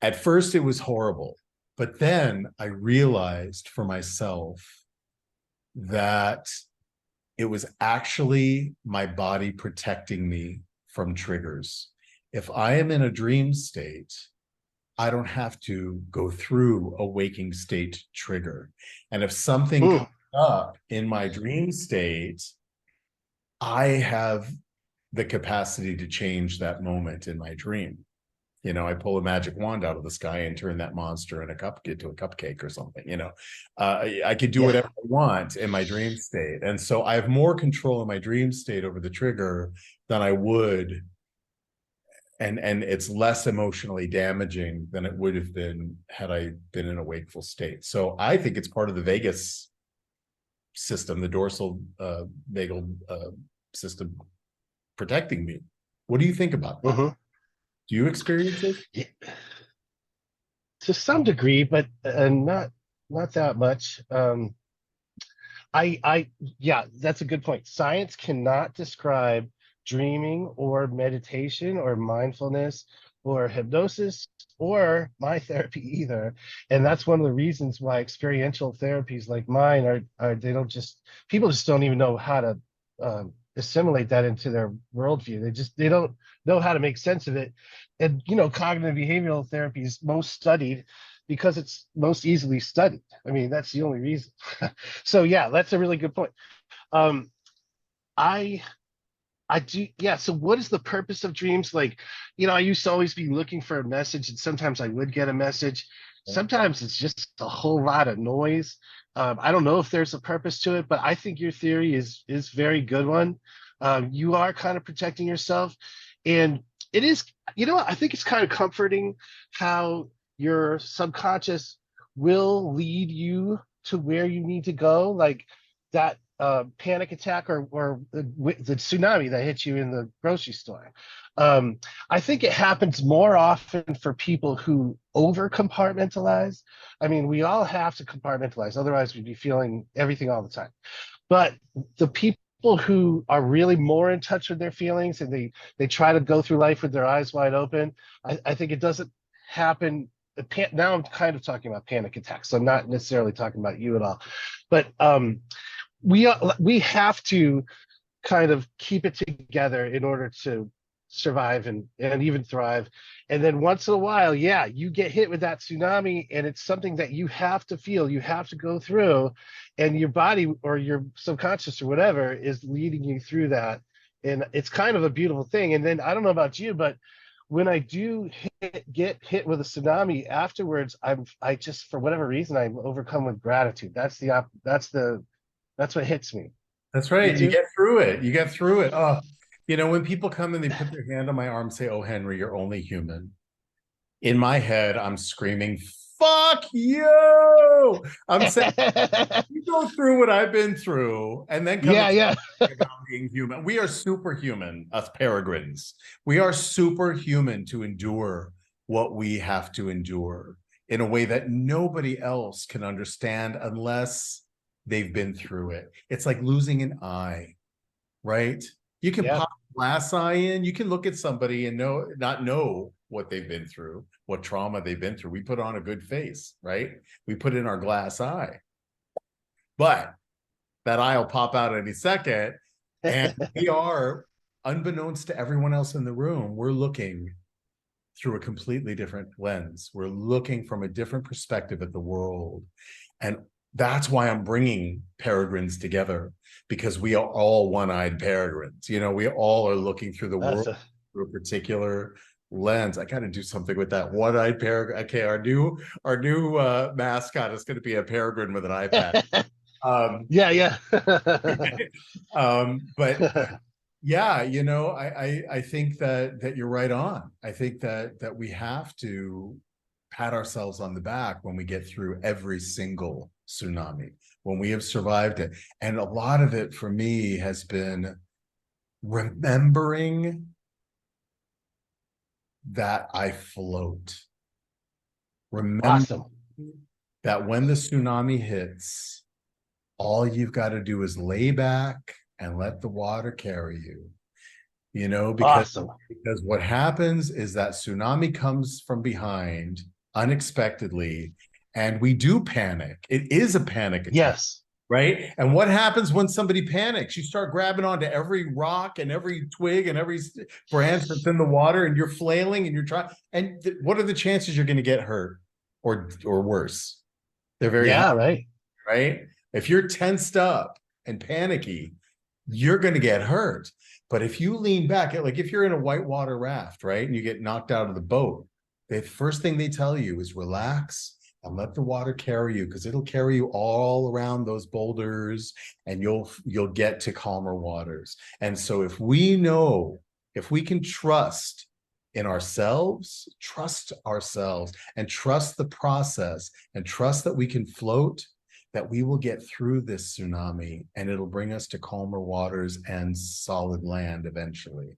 At first, it was horrible, but then I realized for myself that it was actually my body protecting me from triggers. If I am in a dream state, I don't have to go through a waking state trigger. And if something comes up in my dream state, I have the capacity to change that moment in my dream. You know, I pull a magic wand out of the sky and turn that monster into a cupcake or something. You know, I could do whatever I want in my dream state, and so I have more control in my dream state over the trigger than I would, and it's less emotionally damaging than it would have been had I been in a wakeful state. So I think it's part of the vagus system, the dorsal vagal system, protecting me. What do you think about that? Do you experience it? Yeah. To some degree, but not that much. Yeah, that's a good point. Science cannot describe dreaming or meditation or mindfulness or hypnosis or my therapy either. And that's one of the reasons why experiential therapies like mine are they don't just, people just don't even know how to assimilate that into their worldview. They don't know how to make sense of it. And you know, cognitive behavioral therapy is most studied because it's most easily studied. I mean, that's the only reason. So yeah, that's a really good point. I do, yeah. So what is the purpose of dreams? Like, you know, I used to always be looking for a message, and sometimes I would get a message. Sometimes it's just a whole lot of noise. I don't know if there's a purpose to it, but I think your theory is very good one. You are kind of protecting yourself, and it is, you know, I think it's kind of comforting how your subconscious will lead you to where you need to go, like that panic attack or the tsunami that hit you in the grocery store. I think it happens more often for people who over compartmentalize. I mean, we all have to compartmentalize, otherwise we'd be feeling everything all the time. But the people who are really more in touch with their feelings and they try to go through life with their eyes wide open, I think it doesn't happen. Now I'm kind of talking about panic attacks, so I'm not necessarily talking about you at all. But we have to kind of keep it together in order to survive and even thrive. And then once in a while, yeah, you get hit with that tsunami, and it's something that you have to feel, you have to go through, and your body or your subconscious or whatever is leading you through that. And it's kind of a beautiful thing. And then I don't know about you, but when I do get hit with a tsunami afterwards, I just, for whatever reason, I'm overcome with gratitude. That's what hits me. That's right. You get through it. You get through it. Oh, you know, when people come and they put their hand on my arm and say, "Oh, Henry, you're only human." In my head, I'm screaming, "Fuck you!" I'm saying, you go through what I've been through, and then come about being human. We are superhuman, us peregrines. We are superhuman to endure what we have to endure in a way that nobody else can understand unless they've been through it. It's like losing an eye, right? You can pop a glass eye in, you can look at somebody and not know what they've been through, what trauma they've been through. We put on a good face, right? We put in our glass eye. But that eye will pop out any second, and we are, unbeknownst to everyone else in the room, we're looking through a completely different lens. We're looking from a different perspective at the world. And that's why I'm bringing peregrines together, because we are all one-eyed peregrines. You know, we all are looking through the world through a particular lens. I got to do something with that one-eyed peregrine. Okay, our new mascot is going to be a peregrine with an eye patch. But yeah, you know, I think that you're right on. I think that we have to pat ourselves on the back when we get through every single tsunami, when we have survived it. And a lot of it for me has been remembering that I float. Remember that when the tsunami hits, all you've got to do is lay back and let the water carry you. You know, because Awesome. what happens is that tsunami comes from behind unexpectedly, and we do panic. It is a panic attack. Yes. Right. And what happens when somebody panics? You start grabbing onto every rock and every twig and every branch that's in the water, and you're flailing and you're trying. And what are the chances you're going to get hurt or worse? They're very high, right. right? If you're tensed up and panicky, you're going to get hurt. But if you lean back, like if you're in a whitewater raft, right, and you get knocked out of the boat, the first thing they tell you is relax and let the water carry you, because it'll carry you all around those boulders, and you'll get to calmer waters. And so if we can trust in ourselves, and trust the process, and trust that we can float, that we will get through this tsunami, and it'll bring us to calmer waters and solid land eventually.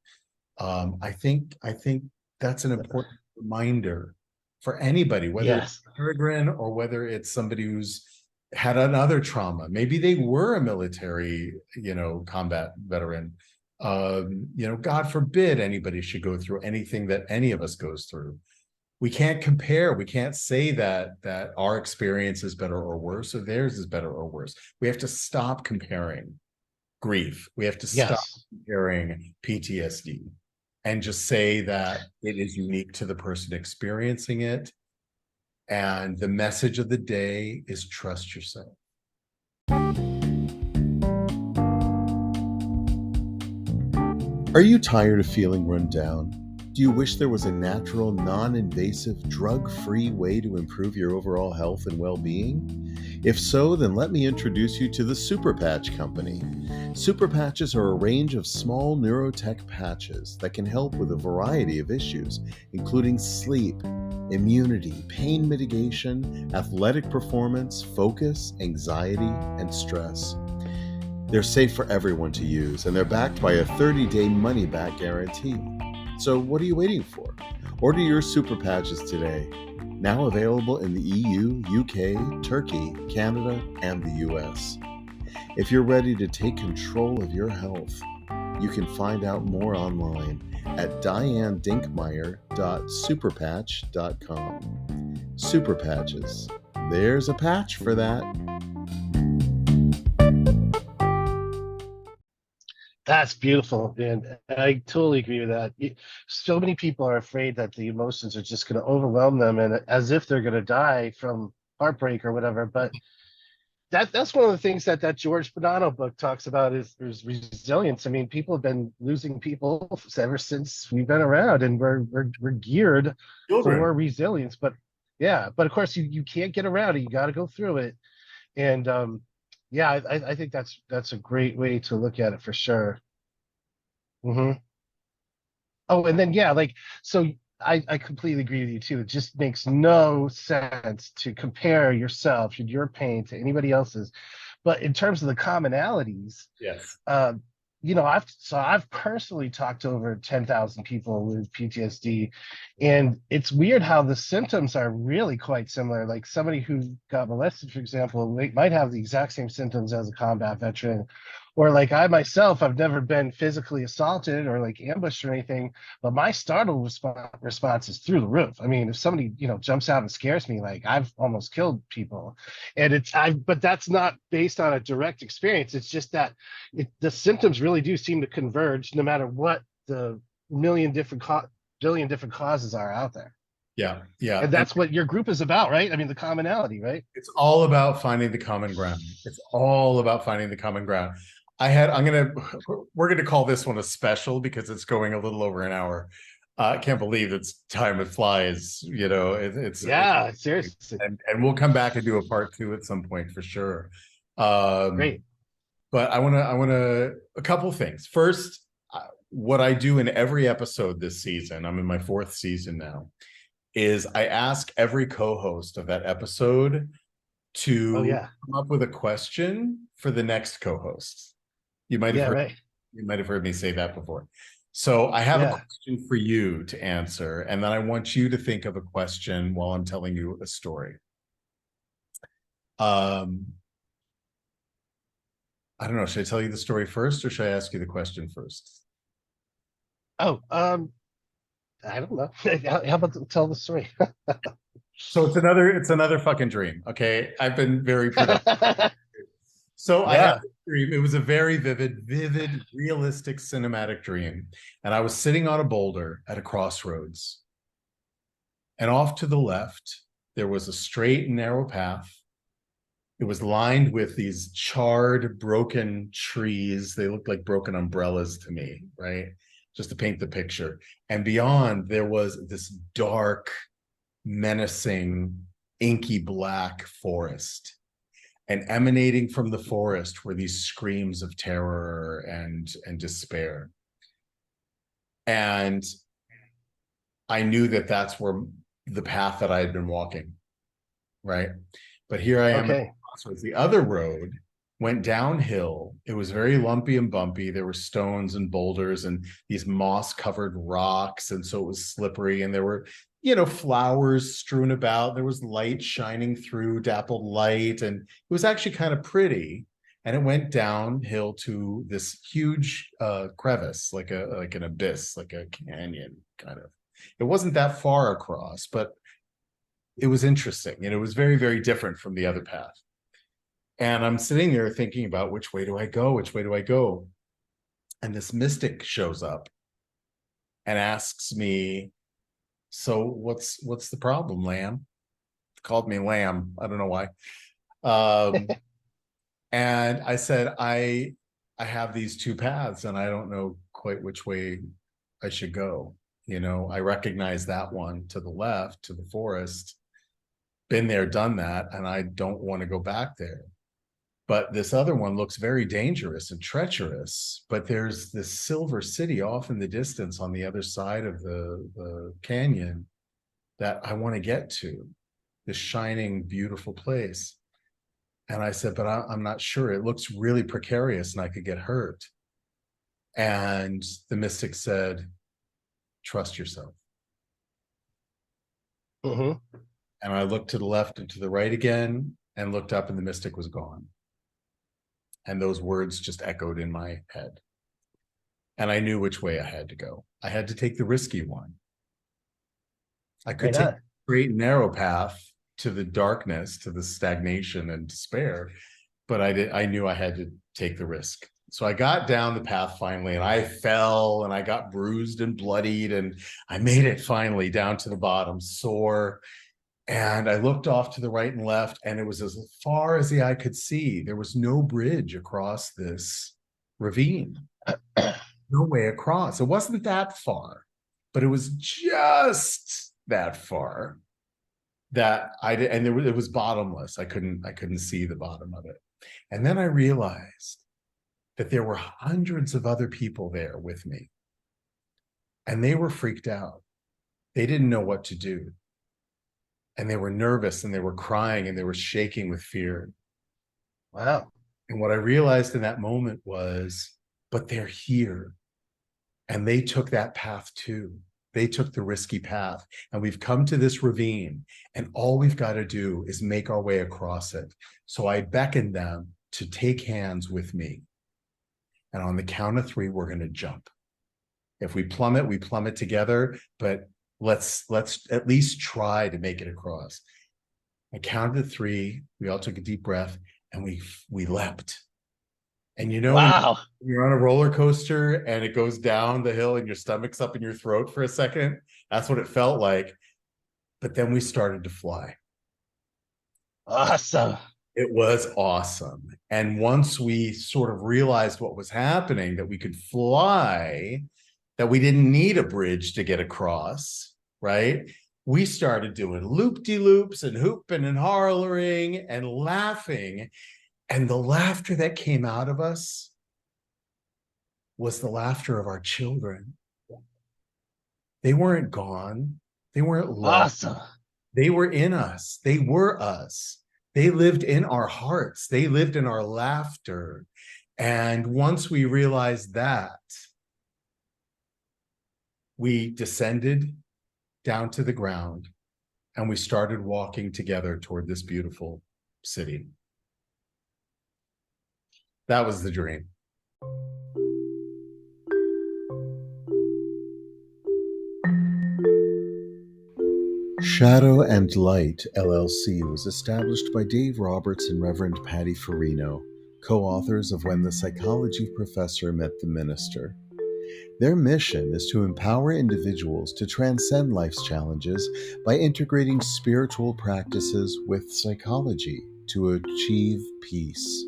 I think that's an important reminder for anybody, whether it's a peregrine or whether it's somebody who's had another trauma. Maybe they were a military, combat veteran. God forbid anybody should go through anything that any of us goes through. We can't compare. We can't say that our experience is better or worse, or theirs is better or worse. We have to stop comparing grief. We have to stop comparing PTSD, and just say that it is unique to the person experiencing it. And the message of the day is trust yourself. Are you tired of feeling run down? Do you wish there was a natural, non-invasive, drug-free way to improve your overall health and well-being? If so, then let me introduce you to the Super Patch Company. Super Patches are a range of small neurotech patches that can help with a variety of issues, including sleep, immunity, pain mitigation, athletic performance, focus, anxiety, and stress. They're safe for everyone to use, and they're backed by a 30-day money-back guarantee. So what are you waiting for? Order your Super Patches today. Now available in the EU, UK, Turkey, Canada, and the US. If you're ready to take control of your health, you can find out more online at dianedinkmeyer.superpatch.com. Super Patches. There's a patch for that. That's beautiful, and I totally agree with that. So many people are afraid that the emotions are just going to overwhelm them, and as if they're going to die from heartbreak or whatever. But that's one of the things that George Bonanno book talks about is resilience. I mean, people have been losing people ever since we've been around, and we're geared for resilience. But of course you can't get around it. You got to go through it, and I think that's a great way to look at it for sure. Oh, and then so I completely agree with you too. It just makes no sense to compare yourself and your pain to anybody else's. But in terms of the commonalities, yes, I've personally talked to over 10,000 people with PTSD, and it's weird how the symptoms are really quite similar. Like somebody who got molested, for example, might have the exact same symptoms as a combat veteran, or like I myself, I've never been physically assaulted or like ambushed or anything, but my startle response is through the roof. I mean, if somebody jumps out and scares me, like I've almost killed people, and but that's not based on a direct experience. It's just that the symptoms really do seem to converge no matter what the billion different causes are out there. Yeah. And that's what your group is about, right? I mean, the commonality, right? It's all about finding the common ground. It's all about finding the common ground. We're gonna call this one a special because it's going a little over an hour. I can't believe it's time. It flies. Seriously. And we'll come back and do a part 2 at some point for sure. Great. But I want to a couple things. First, what I do in every episode this season, I'm in my 4th season now, is I ask every co-host of that episode to come up with a question for the next co-host. You might have heard me say that before. So I have a question for you to answer, and then I want you to think of a question while I'm telling you a story. I don't know. Should I tell you the story first or should I ask you the question first? Oh, I don't know. How about tell the story? So it's another fucking dream. Okay. I've been very productive. So I had Yeah. this dream. It was a very vivid, realistic cinematic dream. And I was sitting on a boulder at a crossroads. And off to the left, there was a straight and narrow path. It was lined with these charred, broken trees. They looked like broken umbrellas to me, right? Just to paint the picture. And beyond, there was this dark, menacing, inky black forest. And emanating from the forest were these screams of terror and despair. And I knew that that's where the path that I had been walking, right? But here I am at the Okay. crossroads. The other road went downhill. It was very lumpy and bumpy. There were stones and boulders and these moss-covered rocks, and so it was slippery. And there were, flowers strewn about. There was light shining through, dappled light, and it was actually kind of pretty. And it went downhill to this huge crevice, like an abyss, like a canyon, kind of. It wasn't that far across, but it was interesting, and it was very, very different from the other path. And I'm sitting there thinking about which way do I go? Which way do I go? And this mystic shows up and asks me, so what's the problem, Lamb? Called me Lamb. I don't know why. And I said, I have these two paths and I don't know quite which way I should go. I recognize that one to the left, to the forest. Been there, done that, and I don't want to go back there. But this other one looks very dangerous and treacherous. But there's this silver city off in the distance on the other side of the canyon that I want to get to, this shining, beautiful place. And I said, but I'm not sure. It looks really precarious and I could get hurt. And the mystic said, trust yourself. Mm-hmm. And I looked to the left and to the right again and looked up, and the mystic was gone. And those words just echoed in my head. And I knew which way I had to go. I had to take the risky one. I could take the straight and narrow path to the darkness, to the stagnation and despair, but I knew I had to take the risk. So I got down the path finally, and I fell and I got bruised and bloodied, and I made it finally down to the bottom, sore. And I looked off to the right and left, and it was as far as the eye could see. There was no bridge across this ravine. No way across. It wasn't that far, but it was just that far that it was bottomless. I couldn't see the bottom of it. And then I realized that there were hundreds of other people there with me, and they were freaked out. They didn't know what to do. And they were nervous, and they were crying, and they were shaking with fear. Wow. And what I realized in that moment was, but they're here. And they took that path too. They took the risky path. And we've come to this ravine, and all we've got to do is make our way across it. So I beckoned them to take hands with me. And on the count of 3, we're going to jump. If we plummet together, but let's at least try to make it across. I counted 3. We all took a deep breath, and we leapt. And wow. when you're on a roller coaster and it goes down the hill and your stomach's up in your throat for a second, that's what it felt like. But then we started to fly. Awesome. It was awesome. And once we sort of realized what was happening, that we could fly, that we didn't need a bridge to get across, right? We started doing loop-de-loops and hooping and hollering and laughing. And the laughter that came out of us was the laughter of our children. They weren't gone. They weren't lost. Awesome. They were in us. They were us. They lived in our hearts. They lived in our laughter. And once we realized that, we descended down to the ground and we started walking together toward this beautiful city. That was the dream. Shadow and Light LLC was established by Dave Roberts and Reverend Patty Farino, co-authors of When the Psychology Professor Met the Minister. Their mission is to empower individuals to transcend life's challenges by integrating spiritual practices with psychology to achieve peace.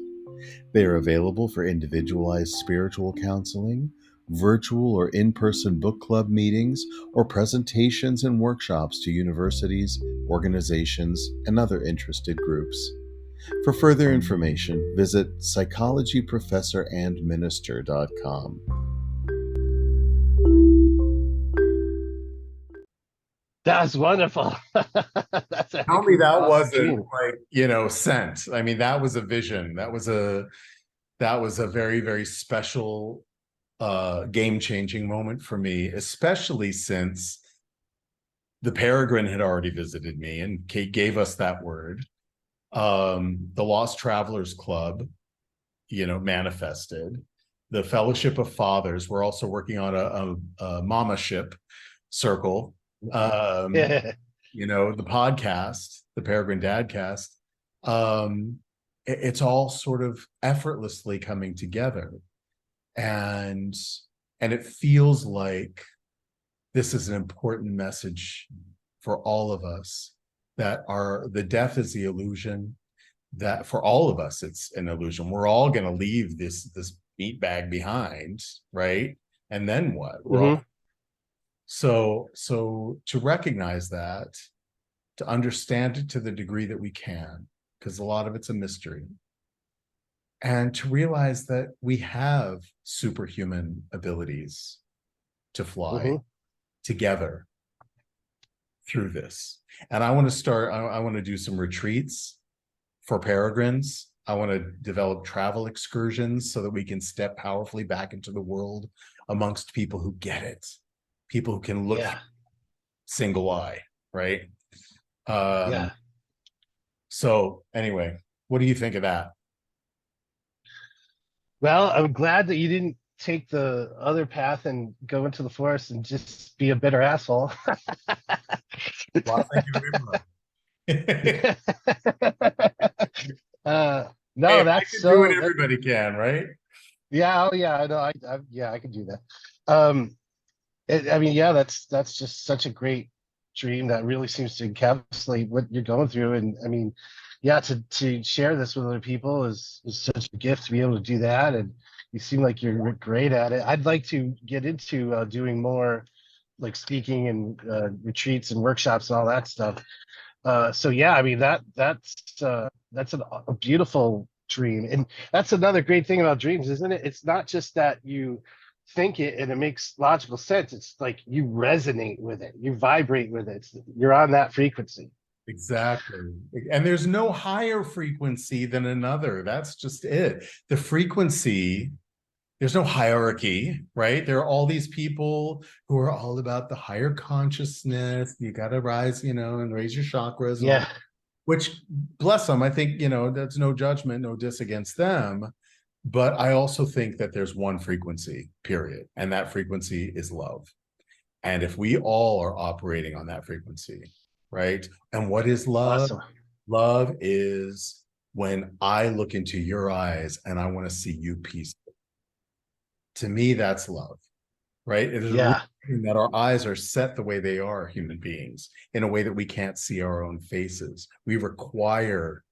They are available for individualized spiritual counseling, virtual or in-person book club meetings, or presentations and workshops to universities, organizations, and other interested groups. For further information, visit psychologyprofessorandminister.com. That's wonderful. That's a Tell heck me of an that awesome wasn't dream. like, sent. I mean, that was a vision. That was a very, very special game-changing moment for me, especially since the Peregrine had already visited me and Kate gave us that word. The Lost Travelers Club, manifested. The Fellowship of Fathers, we're also working on a mama ship circle. The podcast, the Peregrine Dadcast, it's all sort of effortlessly coming together. And it feels like this is an important message for all of us, that the death is the illusion, that for all of us it's an illusion. We're all going to leave this meat bag behind, right? And then what? We're all so to recognize that, to understand it to the degree that we can, because a lot of it's a mystery, and to realize that we have superhuman abilities to fly together through this. And I want to start, I want to do some retreats for peregrines. I want to develop travel excursions so that we can step powerfully back into the world amongst people who get it, people who can look single eye, right? So anyway, what do you think of that? Well, I'm glad that you didn't take the other path and go into the forest and just be a bitter asshole. Well, thank you. No, hey, that's I can so. do what everybody can, right? Yeah. Oh, yeah. I know. I can do that. I mean, yeah, that's just such a great dream that really seems to encapsulate what you're going through. And I mean, yeah, to share this with other people is such a gift to be able to do that. And you seem like you're great at it. I'd like to get into doing more like speaking and retreats and workshops and all that stuff. So yeah, I mean that's a beautiful dream, and that's another great thing about dreams, isn't it? It's not just that you think it and it makes logical sense. It's like you resonate with it, you vibrate with it. You're on that frequency. Exactly. And there's no higher frequency than another. That's just it. The frequency, there's no hierarchy, right? There are all these people who are all about the higher consciousness. You got to rise, and raise your chakras. Yeah. Which, bless them, I think, that's no judgment, no diss against them. But I also think that there's one frequency, period. And that frequency is love. And if we all are operating on that frequency, right? And what is love? Awesome. Love is when I look into your eyes and I want to see you peaceful. To me, that's love, right? It is that our eyes are set the way they are, human beings, in a way that we can't see our own faces. We require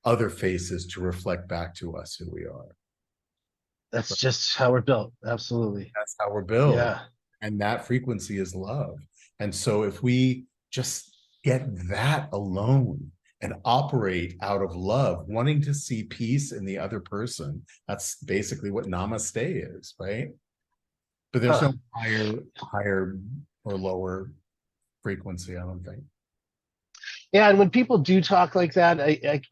other faces to reflect back to us who we are. That's just how we're built. Absolutely. That's how we're built. Yeah. And that frequency is love. And so if we just get that alone and operate out of love, wanting to see peace in the other person, that's basically what namaste is, right? But there's no higher or lower frequency, I don't think. Yeah, and when people do talk like that,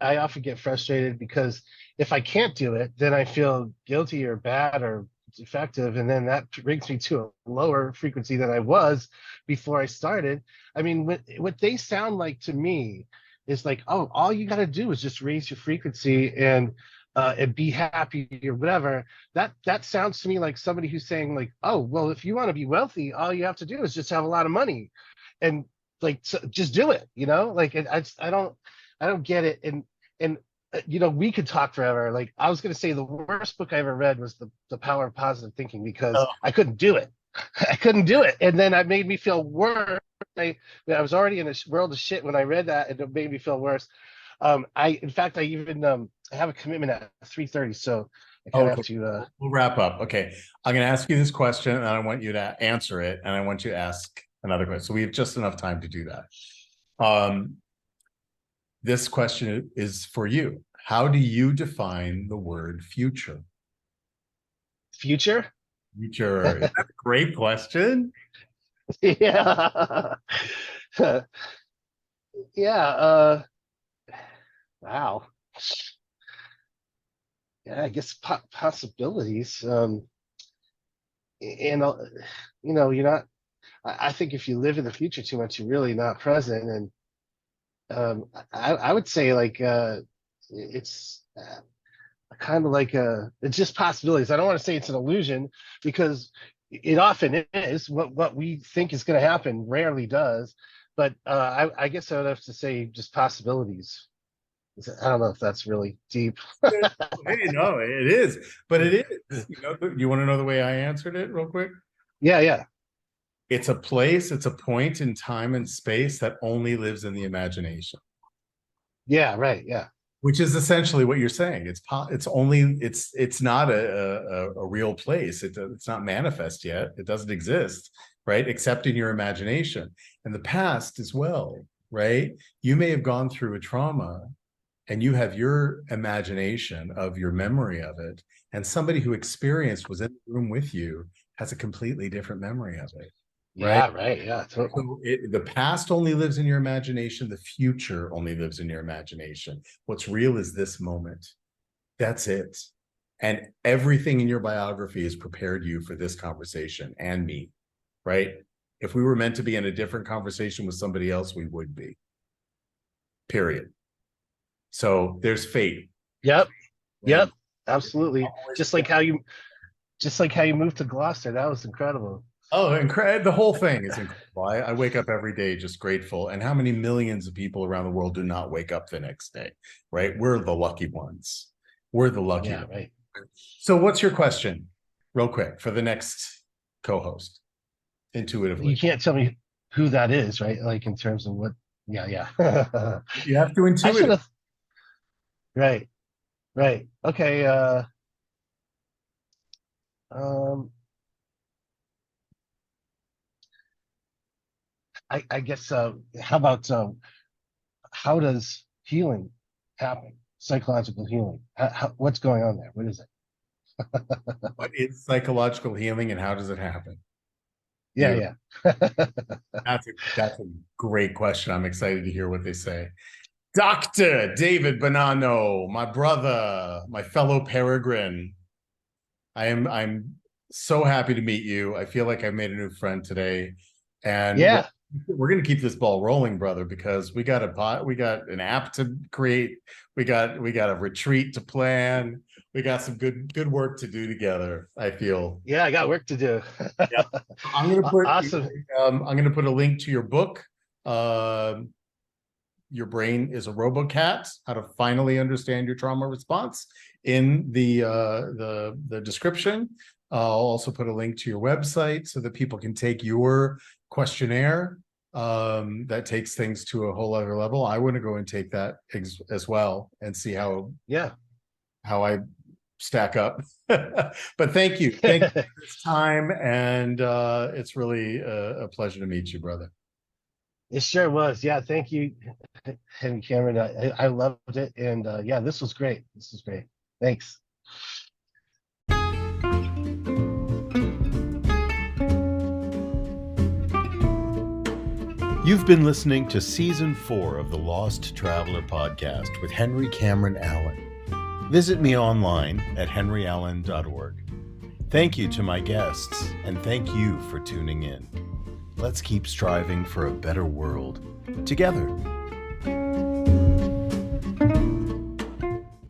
I often get frustrated, because if I can't do it, then I feel guilty or bad or defective, and then that brings me to a lower frequency than I was before I started. I mean, what they sound like to me is like, oh, all you got to do is just raise your frequency, and and be happy or whatever. That sounds to me like somebody who's saying like, oh, well, if you want to be wealthy, all you have to do is just have a lot of money, and like so just do it. Like I don't get it. And we could talk forever. Like I was gonna say, the worst book I ever read was the Power of Positive Thinking, because I couldn't do it. I couldn't do it, and then it made me feel worse. I was already in a world of shit when I read that, and it made me feel worse. In fact, I even I have a commitment at 3:30, so I kind of have to. We'll wrap up. Okay, I'm going to ask you this question, and I want you to answer it, and I want you to ask another question. So we have just enough time to do that. This question is for you. How do you define the word future? Future? Future. That's a great question. Yeah. Yeah. Wow. Yeah, I guess possibilities. And you're not. I think if you live in the future too much, you're really not present. And I would say like it's kind of like it's just possibilities. I don't want to say it's an illusion, because it often is. What we think is going to happen rarely does. But I guess I would have to say just possibilities. I don't know if that's really deep. Hey, no, it is, but it is. You want to know the way I answered it real quick? Yeah. It's a place, it's a point in time and space that only lives in the imagination. Yeah, right. Yeah. Which is essentially what you're saying. It's not a real place. It's not manifest yet. It doesn't exist, right? Except in your imagination. And the past as well, right? You may have gone through a trauma, and you have your imagination of your memory of it, and somebody who experienced was in the room with you has a completely different memory of it. Right? Yeah, right. Yeah, totally. So the past only lives in your imagination. The future only lives in your imagination. What's real is this moment. That's it. And everything in your biography has prepared you for this conversation and me, right? If we were meant to be in a different conversation with somebody else, we would be. Period. So there's fate. Yep. Absolutely. Just like how you moved to Gloucester. That was incredible. Oh, the whole thing is incredible. I wake up every day just grateful. And how many millions of people around the world do not wake up the next day, right? We're the lucky ones. We're the lucky ones. Right. So what's your question, real quick, for the next co-host, intuitively? You can't tell me who that is, right? Like in terms of what, yeah. You have to intuitive. Right. Okay. I guess how about how does healing happen? Psychological healing. What's going on there? What is it? What is psychological healing, and how does it happen? Yeah. That's a great question. I'm excited to hear what they say. Dr. David Bonanno, my brother, my fellow peregrine. I'm so happy to meet you. I feel like I made a new friend today. And yeah, we're going to keep this ball rolling, brother, because we got an app to create. We got a retreat to plan. We got some good work to do together, I feel. Yeah, I got work to do. Yeah. I'm going to put awesome. I'm going to put a link to your book. Your Brain is a Robocat, How to Finally Understand Your Trauma Response, in the description. I'll also put a link to your website so that people can take your questionnaire that takes things to a whole other level. I want to go and take that as well and see how I stack up. But thank you for this time, and it's really a pleasure to meet you, brother. It sure was. Yeah, thank you, Henry Cameron. I loved it, and yeah, this was great. Thanks. You've been listening to Season 4 of the Lost Traveler podcast with Henry Cameron Allen. Visit me online at henryallen.org. Thank you to my guests, and thank you for tuning in. Let's keep striving for a better world together.